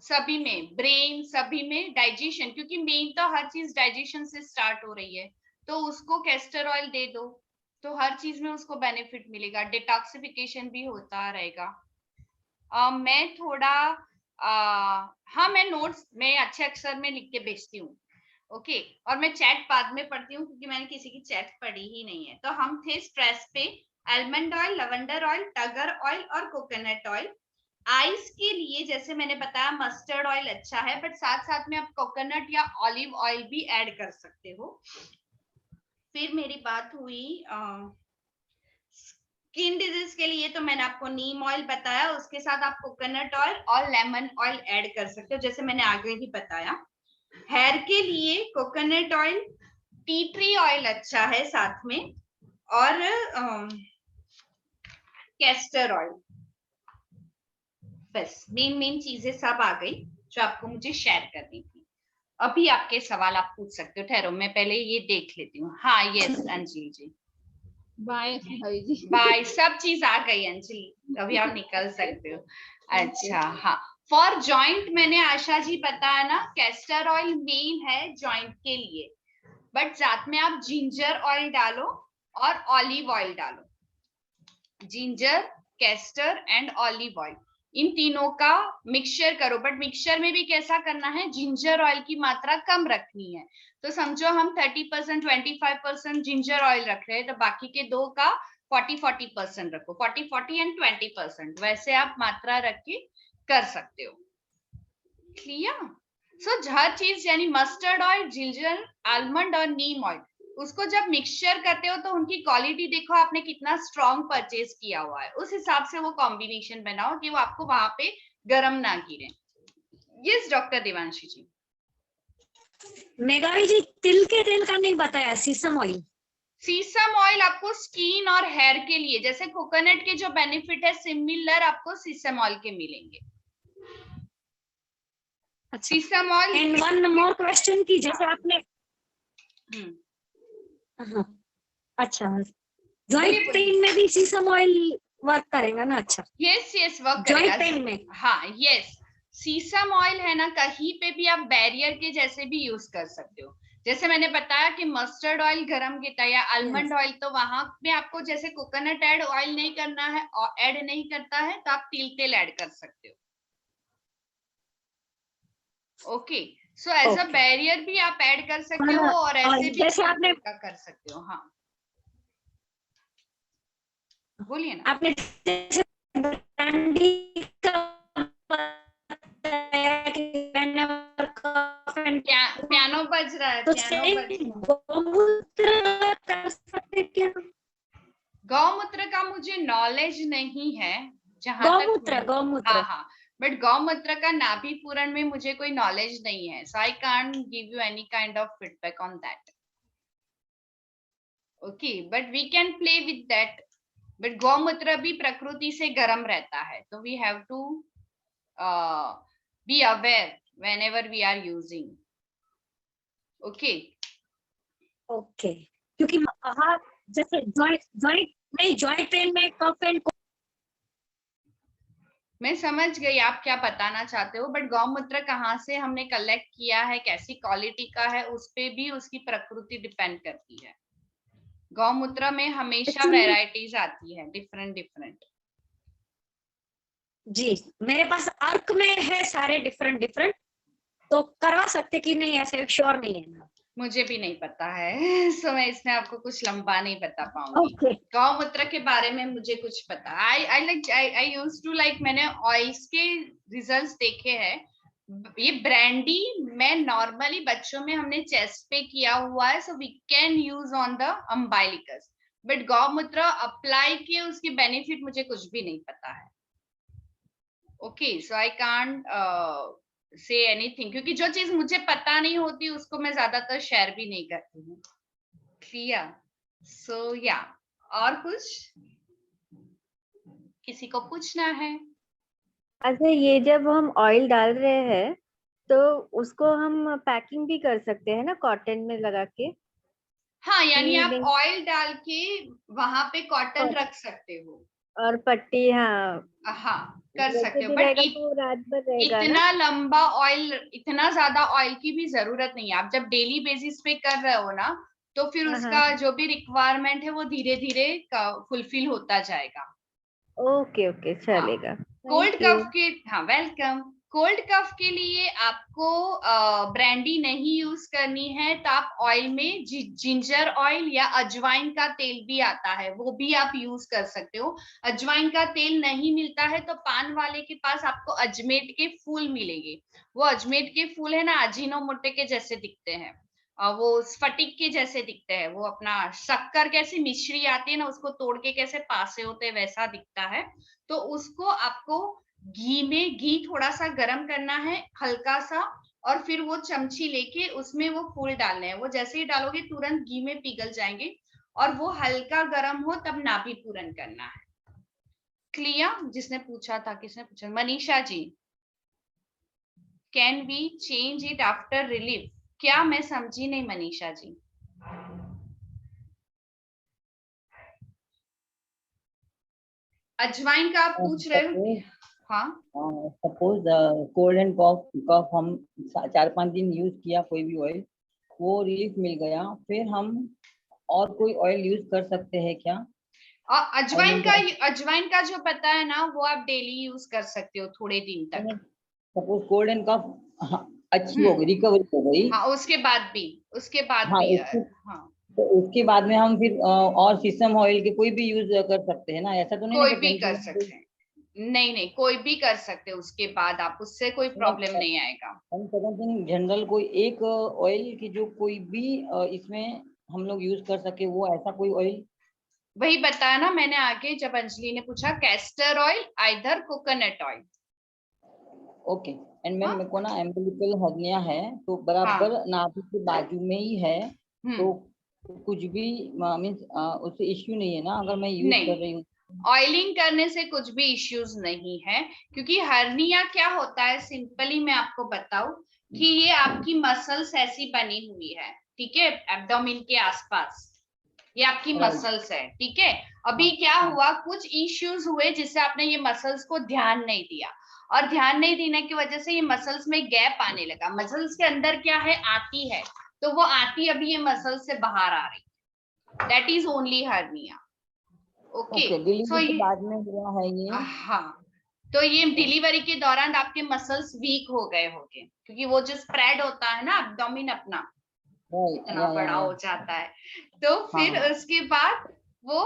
सभी में, ब्रेन, सभी में, डाइजेशन, क्योंकि मेन तो हर चीज डाइजेशन से स्टार्ट हो रही है, तो उसको कैस्टर ऑयल दे दो तो हर चीज में उसको बेनिफिट मिलेगा, डिटॉक्सिफिकेशन भी होता रहेगा। मैं थोड़ा हाँ, मैं नोट्स में अच्छे अक्षर में लिख के भेजती हूँ। ओके, और मैं चैट बाद में पढ़ती हूँ क्योंकि मैंने किसी की चैट पढ़ी ही नहीं है। तो हम थे स्ट्रेस पे, almond oil, lavender oil, turgor oil और कोकोनट ऑयल। आइस के लिए जैसे मैंने बताया मस्टर्ड ऑयल अच्छा है, बट साथ साथ में आप कोकोनट या ऑलिव ऑयल भी ऐड कर सकते हो। फिर मेरी बात हुई स्किन डिजीज के लिए, तो मैंने आपको नीम ऑयल बताया, उसके साथ आप कोकोनट ऑयल और लेमन ऑयल ऐड कर सकते हो, जैसे मैंने आगे ही बताया। हेयर के लिए coconut oil, tea tree oil अच्छा है साथ में, और कैस्टर ऑयल। बस मेन चीजें सब आ गई जो आपको मुझे शेयर करनी थी। अभी आपके सवाल आप पूछ सकते हो। ठहरो, मैं पहले ये देख लेती हूँ। हाँ, यस अंजलि जी, बाय भाई जी। बाय, सब चीज आ गई अंजलि, अभी आप निकल सकते हो। अच्छा, हाँ, फॉर जॉइंट मैंने आशा जी बताया ना, कैस्टर ऑयल मेन है जॉइंट के लिए, बट साथ में आप जिंजर ऑयल डालो और ऑलिव ऑयल डालो। Ginger, castor and olive oil, इन तीनों का मिक्सचर करो, बट मिक्सचर में भी कैसा करना है, जिंजर ऑयल की मात्रा कम रखनी है। तो समझो हम 30% 25% जिंजर ऑयल रख रहे हैं, तो बाकी के 2 का 40-40% रखो, 40-40 एंड 20%, वैसे आप मात्रा रख के कर सकते हो। क्लियर? सो हर चीज यानी मस्टर्ड ऑयल, जिंजर, आलमंड और नीम ऑयल, उसको जब मिक्सचर करते हो तो उनकी क्वालिटी देखो आपने कितना स्ट्रॉन्ग परचेज किया हुआ है, उस हिसाब से वो कॉम्बिनेशन बनाओ कि वो आपको वहां पे गरम ना गिरे। यस डॉक्टर देवांशी जी। मेघावी जी, तिल के तेल का नहीं बताया, सीसम ऑयल। सीसम ऑयल आपको स्किन और हेयर के लिए, जैसे कोकोनट के जो बेनिफिट है सिमिलर आपको सीसम ऑयल के मिलेंगे। अच्छा, सीसम oil. And one more question की जैसे आपने हाँ, अच्छा, जॉइंट पेन में भी सीसम ऑयल वर्क करेगा ना? अच्छा, यस वर्क जॉइंट करेगा। पेन में हाँ यस, सीसम ऑयल है ना, कहीं पे भी आप बैरियर के जैसे भी यूज कर सकते हो। जैसे मैंने बताया कि मस्टर्ड ऑयल गरम गिरता है या आलमंड ऑयल, तो वहां पे आपको जैसे कोकोनट ऐड ऑयल नहीं करना है, ऐड नहीं करता है, तो आप तिल तेल ऐड कर सकते हो। Okay, so as a barrier भी आप ऐड कर सकते हो और ऐसे भी जैसे आपने कर सकते हो। हाँ बोलिए ना। आपने जैसे ब्रांडी का बताया कि पियानो बज रहा है, तो पियानो बज रहा है। गौमूत्र कर सकते क्या? गौमूत्र का मुझे नॉलेज नहीं है, जहां तक गौमूत्र हाँ, बट गौमूत्र का नाभि पूरण में मुझे कोई नॉलेज नहीं है, so I can't give you any kind of feedback on that. Okay, but we can play with that. But गौमूत्र भी प्रकृति से गर्म रहता है, तो we have to be aware whenever we are using. Okay okay, क्योंकि हाँ, जैसे जॉइंट पेन में कफ एंड मैं समझ गई आप क्या बताना चाहते हो, बट गौमूत्र कहाँ से हमने कलेक्ट किया है, कैसी क्वालिटी का है, उस पे भी उसकी प्रकृति डिपेंड करती है। गौमूत्र में हमेशा वैरायटीज आती है, डिफरेंट। जी मेरे पास अर्क में है सारे डिफरेंट डिफरेंट, तो करवा सकते कि नहीं, ऐसे श्योर नहीं है ना। मुझे भी नहीं पता है सो मैं इसमें आपको कुछ लंबा नहीं बता पाऊंगी। ओके गौमूत्र के बारे में मुझे कुछ पता, आई यूज्ड टू लाइक, मैंने ऑयल्स के रिजल्ट्स देखे हैं। ये ब्रांडी मैं नॉर्मली बच्चों में हमने चेस्ट पे किया हुआ है, so we can use on the umbilicus, but गौमूत्र अप्लाई किए उसके बेनिफिट मुझे कुछ भी नहीं पता है। Okay so I can't say anything, क्योंकि जो चीज मुझे पता नहीं होती उसको मैं ज्यादातर शेयर भी नहीं करती हूँ। क्लियर? सो या, और कुछ किसी को पूछना है? अच्छा, ये जब हम ऑयल डाल रहे हैं तो उसको हम पैकिंग भी कर सकते हैं ना, कॉटन में लगा के? हाँ, यानी आप नहीं। ऑयल डाल के वहां पे कॉटन रख सकते हो। और पट्टी, हाँ हाँ, कर वैसे सकते हो, भी बट रहेगा तो रात भर रहेगा ना। इतना लंबा ऑयल, इतना ज्यादा ऑयल की भी जरूरत नहीं है। आप जब डेली बेसिस पे कर रहे हो ना, तो फिर हाँ, उसका जो भी रिक्वायरमेंट है वो धीरे धीरे फुलफिल होता जाएगा। ओके ओके, चलेगा। Cold thank you. कफ के, हाँ वेलकम। कोल्ड कफ के लिए आपको ब्रांडी नहीं यूज करनी है, तो आप ऑयल में जिंजर ऑयल या अजवाइन का तेल भी आता है, वो भी आप यूज कर सकते हो। अजवाइन का तेल नहीं मिलता है तो पान वाले के पास आपको अजमेट के फूल मिलेंगे। वो अजमेट के फूल है ना, अजीनोमोटो के जैसे दिखते हैं, वो स्फटिक के जैसे दिखते हैं। वो अपना शक्कर कैसे मिश्री आती है ना, उसको तोड़ के कैसे पासे होते हैं वैसा दिखता है। तो उसको आपको घी थोड़ा सा गरम करना है, हल्का सा, और फिर वो चमची लेके उसमें वो फूल डालने हैं। वो जैसे ही डालोगे तुरंत घी में पिघल जाएंगे, और वो हल्का गरम हो तब नाभि पूरन करना है। क्लियर? जिसने पूछा था, किसने पूछा? Manisha ji, can we change it after relief? क्या? मैं समझी नहीं मनीषा जी। अजवाइन का आप पूछ रहे हो? हाँ, सपोज कोल्ड एंड कफ हम 4-5 दिन यूज किया कोई भी ऑयल, वो रिलीफ मिल गया, फिर हम और कोई ऑयल यूज कर सकते हैं क्या? और अजवाइन का जो पता है ना, वो आप डेली यूज कर सकते हो थोड़े दिन तक। सपोज कोल्ड एंड कफ अच्छी हो गई, रिकवरी हो गई, हाँ, उसके बाद भी हाँ हाँ, तो उसके बाद में हम फिर और शीशम ऑयल के कोई भी यूज कर सकते हैं ना? ऐसा तो नहीं कोई ना भी कर सकते हैं। नहीं, कोई भी कर सकते हो उसके बाद आप, उससे कोई प्रॉब्लम नहीं आएगा। हम जनरल कोई एक ऑयल की जो कोई भी इसमें हम लोग यूज कर सके, वो ऐसा कोई ऑयल? वही बताया ना मैंने आगे, जब अंजलि ने पूछा, castor oil, either coconut oil. Okay. And ma'am, मेरे को ना एम्बिलिकल हर्निया है, तो बराबर नाभि के बाजू में ही है, तो कुछ भी मीन्स उससे इश्यू नहीं है ना अगर मैं यूज कर रही हूँ? ऑयलिंग करने से कुछ भी इश्यूज नहीं है, क्योंकि हर्निया क्या होता है, सिंपली मैं आपको बताऊं कि ये आपकी मसल्स ऐसी बनी हुई है, ठीक है, एब्डोमेन के आसपास, ये आपकी मसल्स है, ठीक है। अभी क्या हुआ, कुछ इश्यूज हुए जिससे आपने ये मसल्स को ध्यान नहीं दिया, और ध्यान नहीं देने की वजह से ये मसल्स में गैप आने लगा। मसल्स के अंदर क्या है, आती है, तो वो आती अभी ये मसल्स से बाहर आ रही, that is only hernia. Okay, so ये बाद में हुआ है ये? हाँ, तो ये डिलीवरी के दौरान आपके मसल्स वीक हो गए होंगे, क्योंकि वो जो स्प्रेड होता है ना एब्डोमेन अपना, इतना बड़ा हो जाता है, तो फिर उसके बाद वो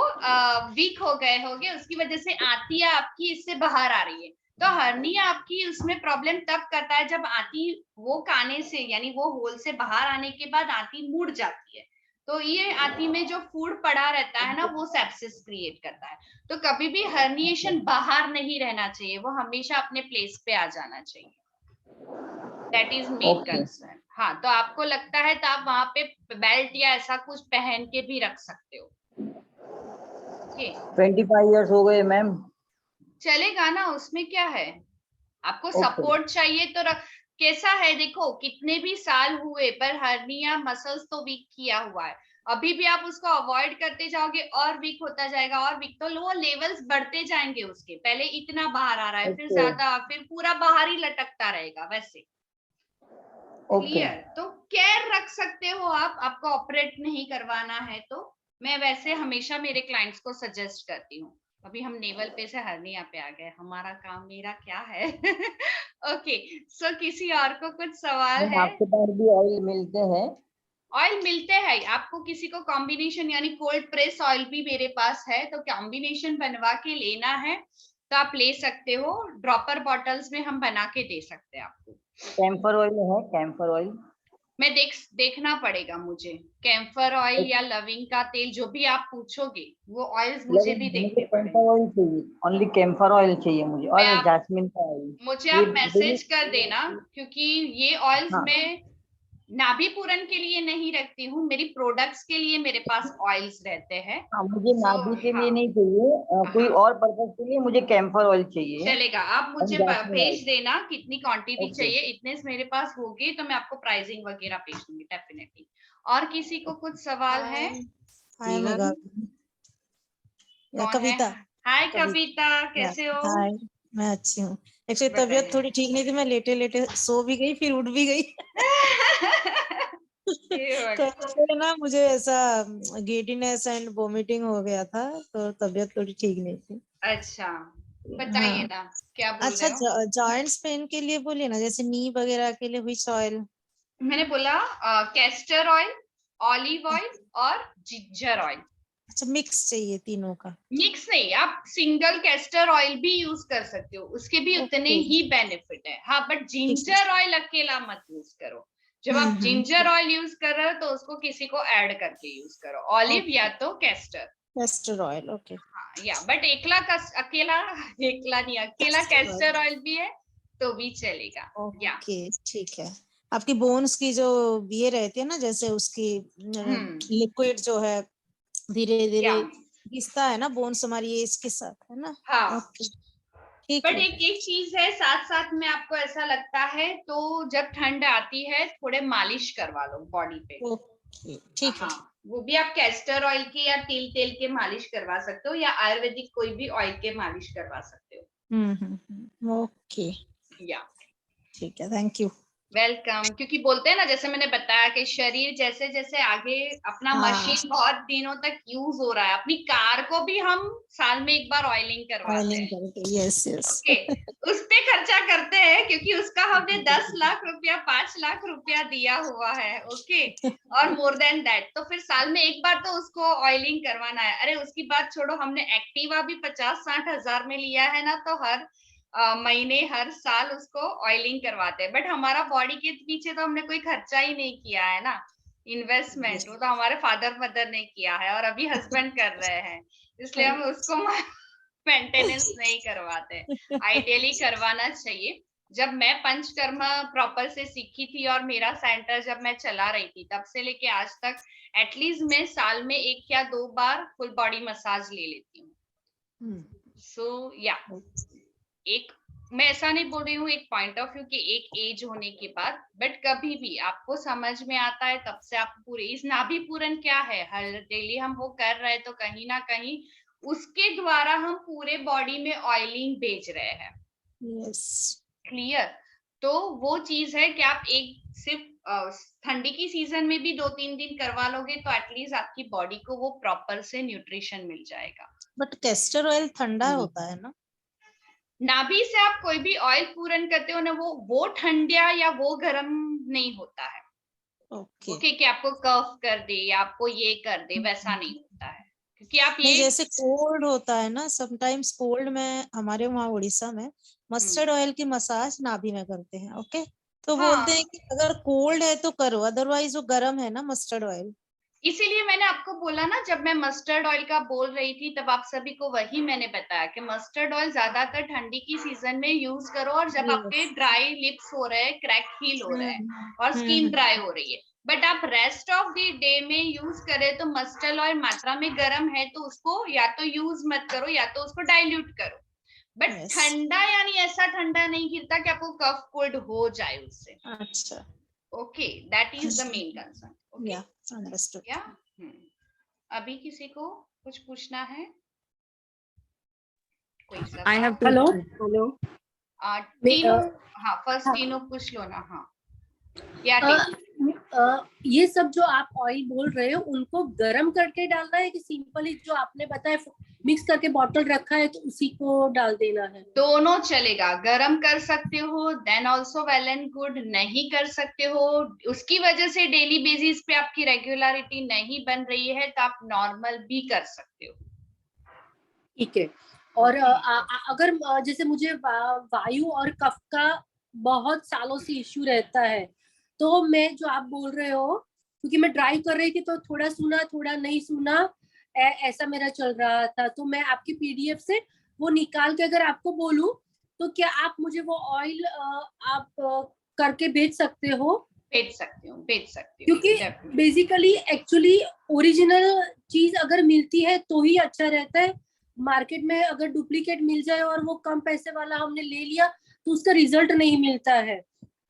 वीक हो गए होंगे, उसकी वजह से आंतियां आपकी इससे बाहर आ रही है। तो हर्निया आपकी उसमें प्रॉब्लम तब करता है जब आंती वो काने से, यानी वो होल से बाहर आने के बाद आंती मुड़ जाती है, तो ये आंती में जो फूड पड़ा रहता है ना, वो सेप्सिस क्रिएट करता है। तो कभी भी हर्निएशन बाहर नहीं रहना चाहिए, वो हमेशा अपने प्लेस पे आ जाना चाहिए, दैट इज मेन कंसर्न। हाँ, तो आपको लगता है तो आप वहां पे बेल्ट या ऐसा कुछ पहन के भी रख सकते हो। 25 इयर्स हो गए मैम। चलेगा ना, उसमें क्या है, आपको सपोर्ट चाहिए तो रख। कैसा है, देखो कितने भी साल हुए पर हर्निया मसल्स तो वीक किया हुआ है, अभी भी आप उसको अवॉइड करते जाओगे और वीक होता जाएगा, और वीक, तो वो लेवल्स बढ़ते जाएंगे उसके, पहले इतना बाहर आ रहा है, फिर ज्यादा, फिर पूरा बाहर ही लटकता रहेगा वैसे। क्लियर? तो केयर रख सकते हो आप, आपको ऑपरेट नहीं करवाना है तो मैं वैसे हमेशा मेरे क्लाइंट्स को सजेस्ट करती हूँ, अभी हम नेवल पे से हर्निया पे आ गए, हमारा काम मेरा क्या है। ओके, सो किसी और को कुछ सवाल मैम है? आपके पास भी ऑयल मिलते हैं? ऑयल मिलते हैं, आपको किसी को कॉम्बिनेशन यानी कोल्ड प्रेस ऑयल भी मेरे पास है, तो कॉम्बिनेशन बनवा के लेना है तो आप ले सकते हो। ड्रॉपर बॉटल्स में हम बना के दे सकते हैं आपको। कैम्फर ऑयल है? कैम्फर ऑयल मैं देखना पड़ेगा मुझे, कैम्फर ऑयल या लविंग का तेल, जो भी आप पूछोगे वो ऑयल्स मुझे भी देखने मुझे पड़ेंगे। कैम्फर ऑयल चाहिए, ओनली कैम्फर ऑयल चाहिए मुझे, और जैस्मिन का ऑयल। मुझे ये आप मैसेज कर देना, क्योंकि ये ऑयल्स हाँ। मैं नाभि पूरन के लिए नहीं रखती हूँ, मेरी प्रोडक्ट्स के लिए मेरे पास ऑयल्स रहते हैं। हाँ, मुझे नाभि के लिए हाँ, नहीं चाहिए, कोई हाँ, और पर्पज के लिए मुझे कैम्फर ऑयल चाहिए। चलेगा। आप मुझे जैस्मिन भेज ऑयल। देना कितनी क्वांटिटी ओके। चाहिए, इतने मेरे पास होगी तो मैं आपको प्राइसिंग वगैरह भेज दूंगी डेफिनेटली। और किसी को कुछ सवाल है? हाय मेघा, या कौन कविता। है? हाय कविता, कैसे हो? हाय, मैं अच्छी हूँ। एक्चुअली बताइए। तबीयत थोड़ी ठीक नहीं थी, मैं लेटे लेटे सो भी गई, फिर उठ भी गई। तो ना मुझे ऐसा गिडिनेस एंड वोमिटिंग हो गया था, तो तबीयत थोड़ी ठीक नहीं थी। अच्छा, बताइए हाँ। ना क्या बोल अच्छा, रहे हो? जॉइंट्स पेन के लिए बोलिए ना, जैसे नी वगैरह के लिए व्हिच ऑयल? मैंने बोला कैस्टर ऑयल, ऑलिव ऑयल और जिंजर ऑयल। अच्छा, मिक्स चाहिए तीनों का? मिक्स नहीं, आप सिंगल कैस्टर ऑयल भी यूज कर सकते हो, उसके भी उतने ही बेनिफिट है। हाँ, बट जिंजर ऑयल अकेला मत यूज करो। जब आप जिंजर ऑयल यूज कर रहे हो तो उसको किसी को ऐड करके यूज करो, ऑलिव या तो कैस्टर ऑयल। ओके। हाँ, या बट अकेला कैस्टर ऑयल भी है तो भी चलेगा। या ओके, ठीक है। आपकी बोन्स की जो ये रहती है ना, जैसे उसकी लिक्विड जो है धीरे धीरे घिसता है ना, बोन्स हमारी एज के साथ, है ना? हाँ। ओके, ठीक बट है। एक चीज है, साथ साथ में आपको ऐसा लगता है तो जब ठंड आती है थोड़े मालिश करवा लो बॉडी पे। ओके, ठीक है। हाँ, वो भी आप कैस्टर ऑयल के या तेल के मालिश करवा सकते हो, या आयुर्वेदिक कोई भी ऑयल के मालिश करवा सकते हो। ओके, या ठीक है, थैंक यू। वेलकम। क्योंकि बोलते हैं ना, जैसे मैंने बताया कि शरीर जैसे जैसे आगे अपना मशीन बहुत दिनों तक यूज हो रहा है, अपनी कार को भी हम साल में एक बार ऑयलिंग करवाते हैं। Yes yes. ओके, उस पे खर्चा करते हैं क्योंकि उसका हमने 10 लाख रुपया 5 लाख रुपया दिया हुआ है। ओके, और मोर देन दैट, तो फिर साल में एक बार तो उसको ऑयलिंग करवाना है। अरे उसकी बात छोड़ो, हमने एक्टिवा भी 50-60 हजार में लिया है ना, तो हर महीने हर साल उसको ऑयलिंग करवाते हैं। बट हमारा बॉडी के पीछे तो हमने कोई खर्चा ही नहीं किया है ना, इन्वेस्टमेंट वो तो हमारे फादर मदर ने किया है और अभी हस्बैंड कर रहे हैं, इसलिए हम उसको मेंटेनेंस नहीं करवाते। आइडियली करवाना चाहिए। जब मैं पंचकर्मा प्रॉपर से सीखी थी और मेरा सेंटर जब मैं चला रही थी, तब से लेके आज तक एटलीस्ट मैं साल में 1 या 2 बार फुल बॉडी मसाज ले लेती हूँ। सो या एक, मैं ऐसा नहीं बोल रही हूँ एक पॉइंट ऑफ व्यू कि एक एज होने के बाद, बट कभी भी आपको समझ में आता है तब से आप पूरे इस नाभि पूरन क्या है, हर डेली हम वो कर रहे हैं, तो कहीं ना कहीं उसके द्वारा हम पूरे बॉडी में ऑयलिंग भेज रहे हैं। Yes, clear? तो वो चीज है कि आप एक सिर्फ ठंडी की सीजन में भी 2-3 दिन करवा लोगे तो एटलीस्ट आपकी बॉडी को वो प्रॉपर से न्यूट्रिशन मिल जाएगा। बट कैस्टर ऑयल ठंडा होता है ना? नाभि से आप कोई भी ऑयल पूरन करते हो ना, वो ठंडा या वो गर्म नहीं होता है। ओके, कि आपको कफ कर दे या आपको ये कर दे, वैसा नहीं होता है। क्योंकि आप ये जैसे कोल्ड होता है ना, समटाइम्स कोल्ड में हमारे वहाँ उड़ीसा में मस्टर्ड ऑयल की मसाज नाभि में करते हैं। ओके, तो बोलते हैं कि अगर कोल्ड है तो करो, अदरवाइज वो गर्म है ना मस्टर्ड ऑयल। इसीलिए मैंने आपको बोला ना, जब मैं मस्टर्ड ऑयल का बोल रही थी तब आप सभी को वही मैंने बताया कि मस्टर्ड ऑयल ज्यादातर ठंडी की सीजन में यूज करो, और जब आपके ड्राई लिप्स हो रहे हैं, क्रैक हील हो रहे हैं और स्किन ड्राई हो रही है, बट आप रेस्ट ऑफ द डे में यूज करें तो मस्टर्ड ऑयल मात्रा में गर्म है तो उसको या तो यूज मत करो या तो उसको डाइल्यूट करो। बट ठंडा यानी ऐसा ठंडा नहीं गिरता कि आपको कफ कोल्ड हो जाए उससे। अच्छा, okay, that is the main concern. Okay, understood. या अभी किसी को कुछ पूछना है? कोई सब? I have to. हेलो तीनों, हाँ फर्स्ट तीनों पूछ लो ना। हाँ, या ये सब जो आप ऑयल बोल रहे हो उनको गरम करके डालना है कि सिंपली जो आपने बताया मिक्स करके बॉटल रखा है तो उसी को डाल देना है? दोनों चलेगा, गरम कर सकते हो then also well and good, नहीं कर सकते हो उसकी वजह से डेली बेसिस पे आपकी रेगुलरिटी नहीं बन रही है तो आप नॉर्मल भी कर सकते हो। ठीक है। और अगर जैसे मुझे वायु और कफ का बहुत सालों से इश्यू रहता है, तो मैं जो आप बोल रहे हो, क्योंकि मैं ड्राइव कर रही थी तो थोड़ा सुना थोड़ा नहीं सुना, ऐसा मेरा चल रहा था, तो मैं आपकी पीडीएफ से वो निकाल के अगर आपको बोलूं तो क्या आप मुझे वो ऑयल आप करके भेज सकते हो? भेज सकते हो क्योंकि बेसिकली एक्चुअली ओरिजिनल चीज अगर मिलती है तो ही अच्छा रहता है। मार्केट में अगर डुप्लीकेट मिल जाए और वो कम पैसे वाला हमने ले लिया तो उसका रिजल्ट नहीं मिलता है।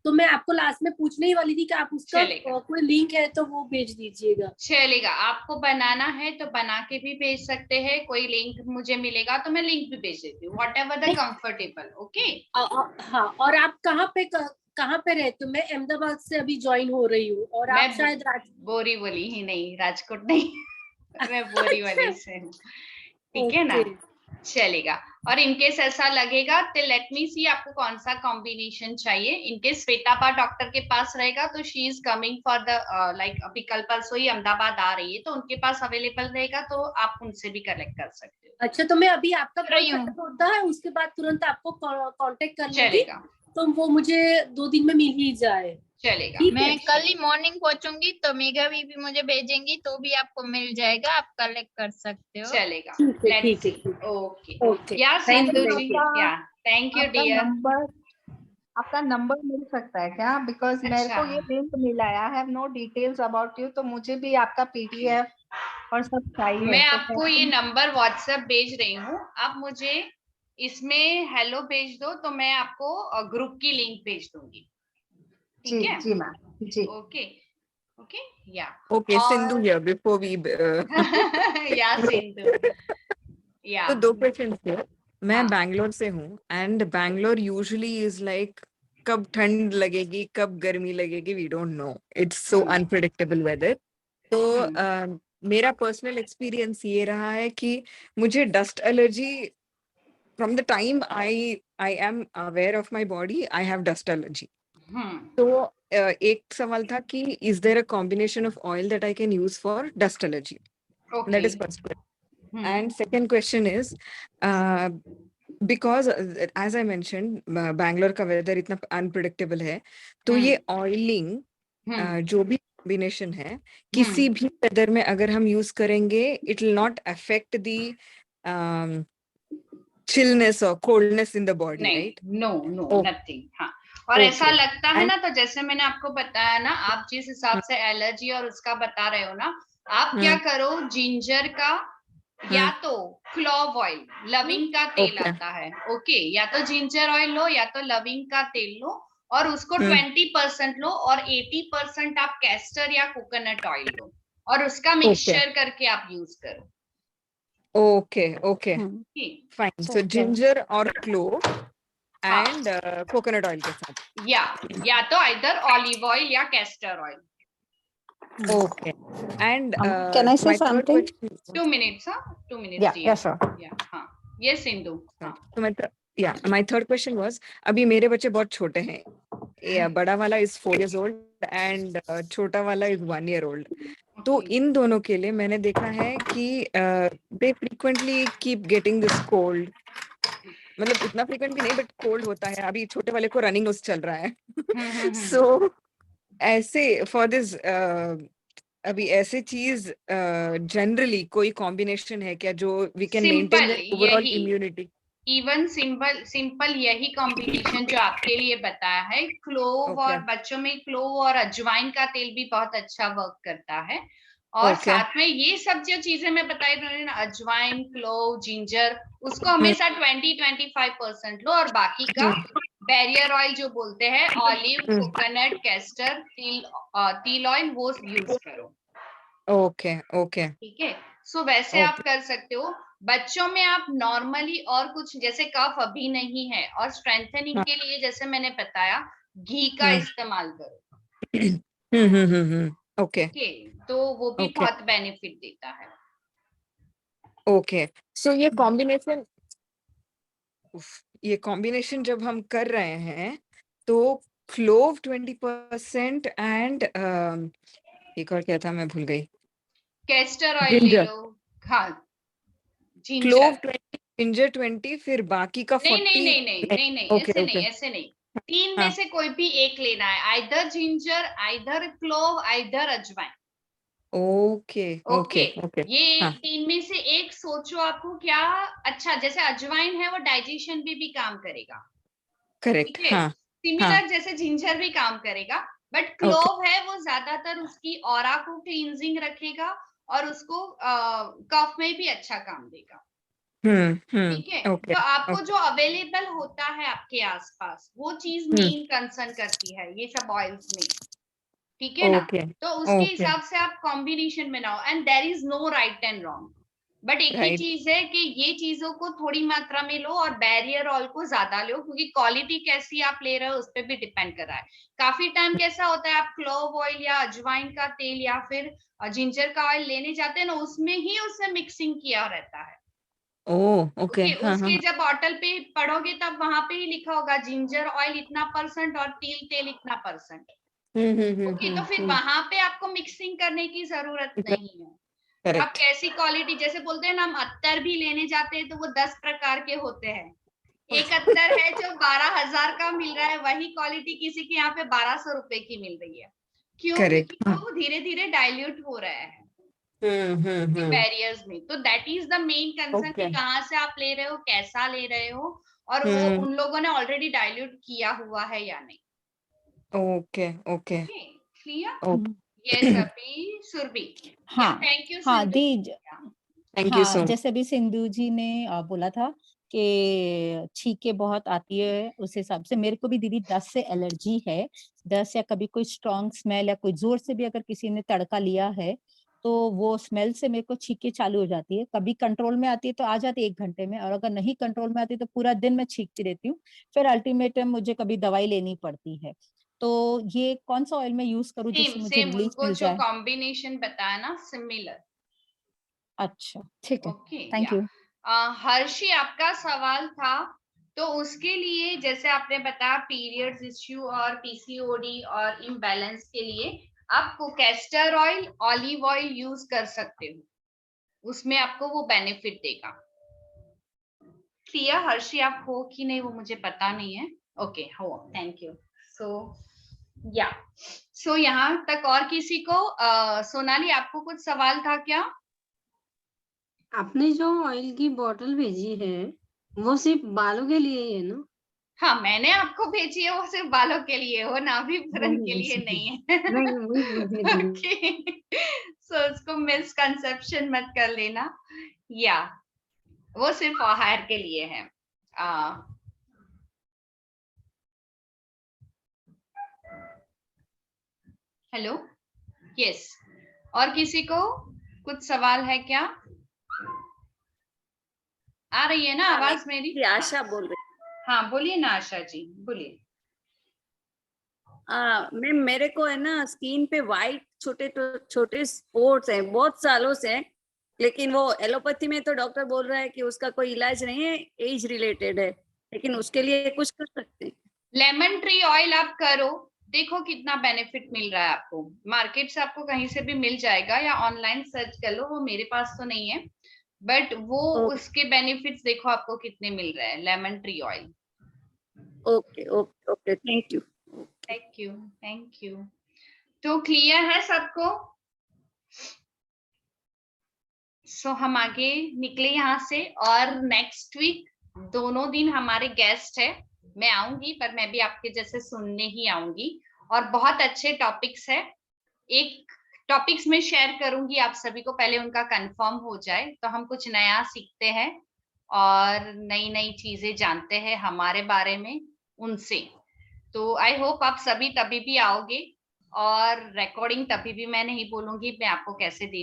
तो मैं आपको लास्ट में पूछने ही वाली थी कि आप उसका कोई लिंक है तो वो भेज दीजिएगा। चलेगा, आपको बनाना है तो बना के भी भेज सकते हैं, कोई लिंक मुझे मिलेगा तो मैं लिंक भी भेज देती हूँ, व्हाटएवर द कंफर्टेबल। ओके हाँ, और आप कहाँ पे रहते हो? मैं अहमदाबाद से अभी ज्वाइन हो रही हूँ और आप शायद बोरीवली ही नहीं, राजकोट नहीं मैं बोरीवली से हूँ, ठीक है ना? चलेगा। और इनकेस ऐसा लगेगा तो लेट मी सी आपको कौन सा कॉम्बिनेशन चाहिए। इनकेस श्वेता डॉक्टर के पास रहेगा तो she is coming for the like अभी कल परसों ही अहमदाबाद आ रही है, तो उनके पास अवेलेबल रहेगा तो आप उनसे भी कलेक्ट कर सकते हो। अच्छा, तो मैं अभी आपका कॉन्टेक्ट होता है उसके बाद तुरंत आपको कांटेक्ट कर लूंगी, चलेगा, तो वो मुझे 2 दिन में मिल ही जाए। चलेगा, मैं कल ही मॉर्निंग पहुंचूंगी तो मेघा भी मुझे भेजेंगी तो भी आपको मिल जाएगा, आप कलेक्ट कर सकते हो। चलेगा, ठीक है। ओके या सिंधु जी, या थैंक यू डियर। आपका नंबर मिल सकता है क्या? बिकॉज मेरे को ये लिंक मिला है, I have no details about you, तो मुझे भी आपका पीडीएफ और सब चाहिए। मैं आपको ये नंबर व्हाट्सएप भेज रही हूँ, आप मुझे इसमें हेलो भेज दो तो मैं आपको ग्रुप की लिंक भेज दूंगी, ठीक है? जी मैम, जी। Okay yeah okay Sindhu here before we yeah Sindhu या। तो 2 क्वेश्चंस थे। मैं बैंगलोर से हूँ and Bangalore usually is like कब ठंड लगेगी कब गर्मी लगेगी we don't know, it's so unpredictable weather. तो मेरा पर्सनल एक्सपीरियंस ये रहा है कि मुझे dust allergy from the time I am aware of my body, I have dust allergy. तो एक सवाल था कि is there a combination of oil that I can use for dust allergy? That is first question. And second question is because as I mentioned Bangalore का weather इतना unpredictable है, तो ये ऑयलिंग जो भी कॉम्बिनेशन है किसी भी वेदर में अगर हम यूज करेंगे it will not affect the chillness और coldness in the body, right? No nothing. हाँ, और ऐसा लगता है ना, तो जैसे मैंने आपको बताया ना, आप जिस हिसाब से एलर्जी और उसका बता रहे हो ना, आप क्या करो, जिंजर का या तो क्लोव ऑयल, लविंग का तेल आता है, ओके, या तो जिंजर ऑयल लो या तो लविंग का तेल लो और उसको 20% लो और 80% आप कैस्टर या कोकोनट ऑयल लो और उसका मिक्सचर करके आप यूज करो। Okay fine. सो जिंजर और क्लोव एंड कोकोनट ऑयल के साथ, या तो आइदर ऑलिव ऑयल या castor oil. Okay. And can I say my third something? question, 2 minutes, 2 minutes. Yeah, sure. हाँ, yes, Sindhu. तो my third question was, अभी मेरे बच्चे बहुत छोटे हैं, बड़ा वाला is 4 years old and छोटा वाला is 1 year old. तो इन दोनों के लिए मैंने देखा है कि they frequently keep getting this cold. मतलब इतना फ्रीक्वेंट भी नहीं बट कोल्ड होता है। अभी छोटे वाले को रनिंग नोज चल रहा है। सो ऐसे फॉर दिस अभी ऐसे चीज जनरली कोई कॉम्बिनेशन है क्या जो we can maintain overall immunity? Even simple यही कॉम्बिनेशन जो आपके लिए बताया है, क्लोव और बच्चों में क्लोव और अजवाइन का तेल भी बहुत अच्छा वर्क करता है। और साथ में ये सब जो चीजें मैं बताई थी ना, अजवाइन, क्लोव, जिंजर, उसको हमेशा 20-25% लो और बाकी का बैरियर ऑयल जो बोलते हैं, ऑलिव, कोकोनट, कैस्टर, तिल ऑयल, वो यूज करो। ओके ठीक है। सो वैसे आप कर सकते हो। बच्चों में आप नॉर्मली और कुछ, जैसे कफ अभी नहीं है और स्ट्रेंथनिंग के लिए जैसे मैंने बताया, घी का इस्तेमाल करो। ओके तो वो भी बहुत बेनिफिट देता है। ओके, सो ये कॉम्बिनेशन जब हम कर रहे हैं तो क्लोव 20% एंड एक और क्या था, मैं भूल गई। कैस्टर ऑयल ले जिंजर, लो। हाँ, क्लोव जिंजर। 20, जिंजर 20, फिर बाकी का 40। नहीं, ओके ऐसे नहीं, ओके, ऐसे नहीं। 3 में हाँ से कोई भी एक लेना है, either ginger, either clove, either अजवाइन। ओके ओके, ओके ओके, ये हाँ 3 में से एक सोचो आपको क्या अच्छा। जैसे अजवाइन है वो डाइजेशन भी काम करेगा, करेक्ट, ठीक है। हाँ हाँ सिमिलर जैसे जिंजर भी काम करेगा, बट ओके, क्लोव है वो ज्यादातर उसकी ऑरा को क्लींजिंग रखेगा और उसको कफ में भी अच्छा काम देगा, ठीक है। ओके तो आपको ओके, जो अवेलेबल होता है आपके आसपास वो चीज मेन कंसर्न करती है ये सब ऑयल्स में, ठीक है ना। ओके तो उसके ओके, हिसाब से आप कॉम्बिनेशन बनाओ, and there is no right and wrong. But एक ही राइट, चीज है कि ये चीजों को थोड़ी मात्रा में लो और बैरियर ऑयल को ज्यादा लो, क्योंकि क्वालिटी कैसी आप ले रहे हो उस पर भी डिपेंड कर रहा है। काफी टाइम कैसा होता है, आप क्लोव ऑयल या अजवाइन का तेल या फिर जिंजर का ऑयल लेने जाते हैं ना, उसमें ही उससे मिक्सिंग किया रहता है। ओके ओके, हाँ उसके हाँ, जब बॉटल पे पढ़ोगे तब वहां पे ही लिखा होगा जिंजर ऑयल इतना % और तिल तेल इतना %। ओके, तो फिर वहां पे आपको मिक्सिंग करने की जरूरत नहीं है। आप करेक्ट, कैसी क्वालिटी, जैसे बोलते हैं ना हम अत्तर भी लेने जाते हैं तो वो 10 प्रकार के होते हैं। एक अत्तर है जो 12,000 का मिल रहा है, वही क्वालिटी किसी के यहाँ पे 1,200 रुपए की मिल रही है। क्यों? करेक्ट, क्योंकि वो धीरे धीरे डाइल्यूट हो रहा है बैरियर्स में। तो that is the main concern कि ओके, कहाँ से आप ले रहे हो, कैसा ले रहे हो, और वो उन लोगों ने ऑलरेडी डाइल्यूट किया हुआ है या नहीं। Okay okay okay, clear? Okay, yes, अभी सुरभि। हाँ थैंक यू हाँ सुरभि। थैंक यू हाँ, सो जैसे अभी सिंधु जी ने बोला था कि छींके बहुत आती है, उस हिसाब से मेरे को भी दीदी दस्त से एलर्जी है। दस्त या कभी कोई स्ट्रॉन्ग स्मेल या कोई जोर से भी अगर किसी ने तड़का लिया है तो वो स्मेल से मेरे को छींके चालू हो जाती है। कभी कंट्रोल में आती है तो आ जाती है 1 घंटे में, और अगर नहीं कंट्रोल में आती है तो पूरा दिन मैं छींकती रहती हूँ। फिर अल्टीमेटम मुझे कभी दवाई लेनी पड़ती है। तो ये कौन सा ऑयल मैं यूज करूँ सेम जिससे मुझे सेम रिलीफ उनको मिल जो जाए? कॉम्बिनेशन बताया ना, सिमिलर। अच्छा, ठीक है, ओके, थैंक यू। हर्षी, आपका सवाल था तो उसके लिए जैसे आपने बताया पीरियड्स इश्यू और पीसीओडी और इम्बैलेंस के लिए आपको castor oil, olive oil use कर सकते हो, उसमें आपको वो बेनिफिट देगा। क्लियर हर्षी? आप हो कि नहीं वो मुझे पता नहीं है। ओके, हो, थैंक यू। सो यहाँ तक। और किसी को सोनाली आपको कुछ सवाल था क्या? आपने जो ऑयल की बोतल भेजी है वो सिर्फ बालों के लिए ही है ना? हाँ, मैंने आपको भेजी है वो सिर्फ बालों के लिए हो, नाभीकरण के लिए नहीं है। नहीं, वही पूछने के लिए। ओके, सो उसको मिसकंसेप्शन मत कर लेना। या वो सिर्फ हायर के लिए है। Hello, yes. और किसी को कुछ सवाल है क्या? आ रही है ना आवाज मेरी? आशा बोल रही। हाँ, बोलिए ना आशा जी, बोलिए। मैम, मेरे को है ना स्किन पे वाइट छोटे छोटे स्पॉट्स हैं बहुत सालों से, लेकिन वो एलोपैथी में तो डॉक्टर बोल रहा है कि उसका कोई इलाज नहीं है, एज रिलेटेड है, लेकिन उसके लिए कुछ कर सकते हैं? लेमन ट्री ऑयल आप करो, देखो कितना बेनिफिट मिल रहा है आपको। मार्केट से आपको कहीं से भी मिल जाएगा या ऑनलाइन सर्च कर लो, वो मेरे पास तो नहीं है, बट वो उसके बेनिफिट्स देखो आपको कितने मिल रहे हैं, lemon tree oil. Okay okay okay, thank you. Thank you, thank you. तो क्लियर है सबको? सो हम आगे निकले यहाँ से, और नेक्स्ट वीक दोनों दिन हमारे गेस्ट है। मैं आऊंगी, पर मैं भी आपके जैसे सुनने ही आऊंगी, और बहुत अच्छे टॉपिक्स है। एक टॉपिक्स में शेयर करूंगी आप सभी को, पहले उनका कंफर्म हो जाए तो हम कुछ नया सीखते हैं और नई नई चीजें जानते हैं हमारे बारे में उनसे। तो आई होप आप सभी तभी भी आओगे, और रिकॉर्डिंग तभी भी मैं नहीं बोलूंगी मैं आपको कैसे दे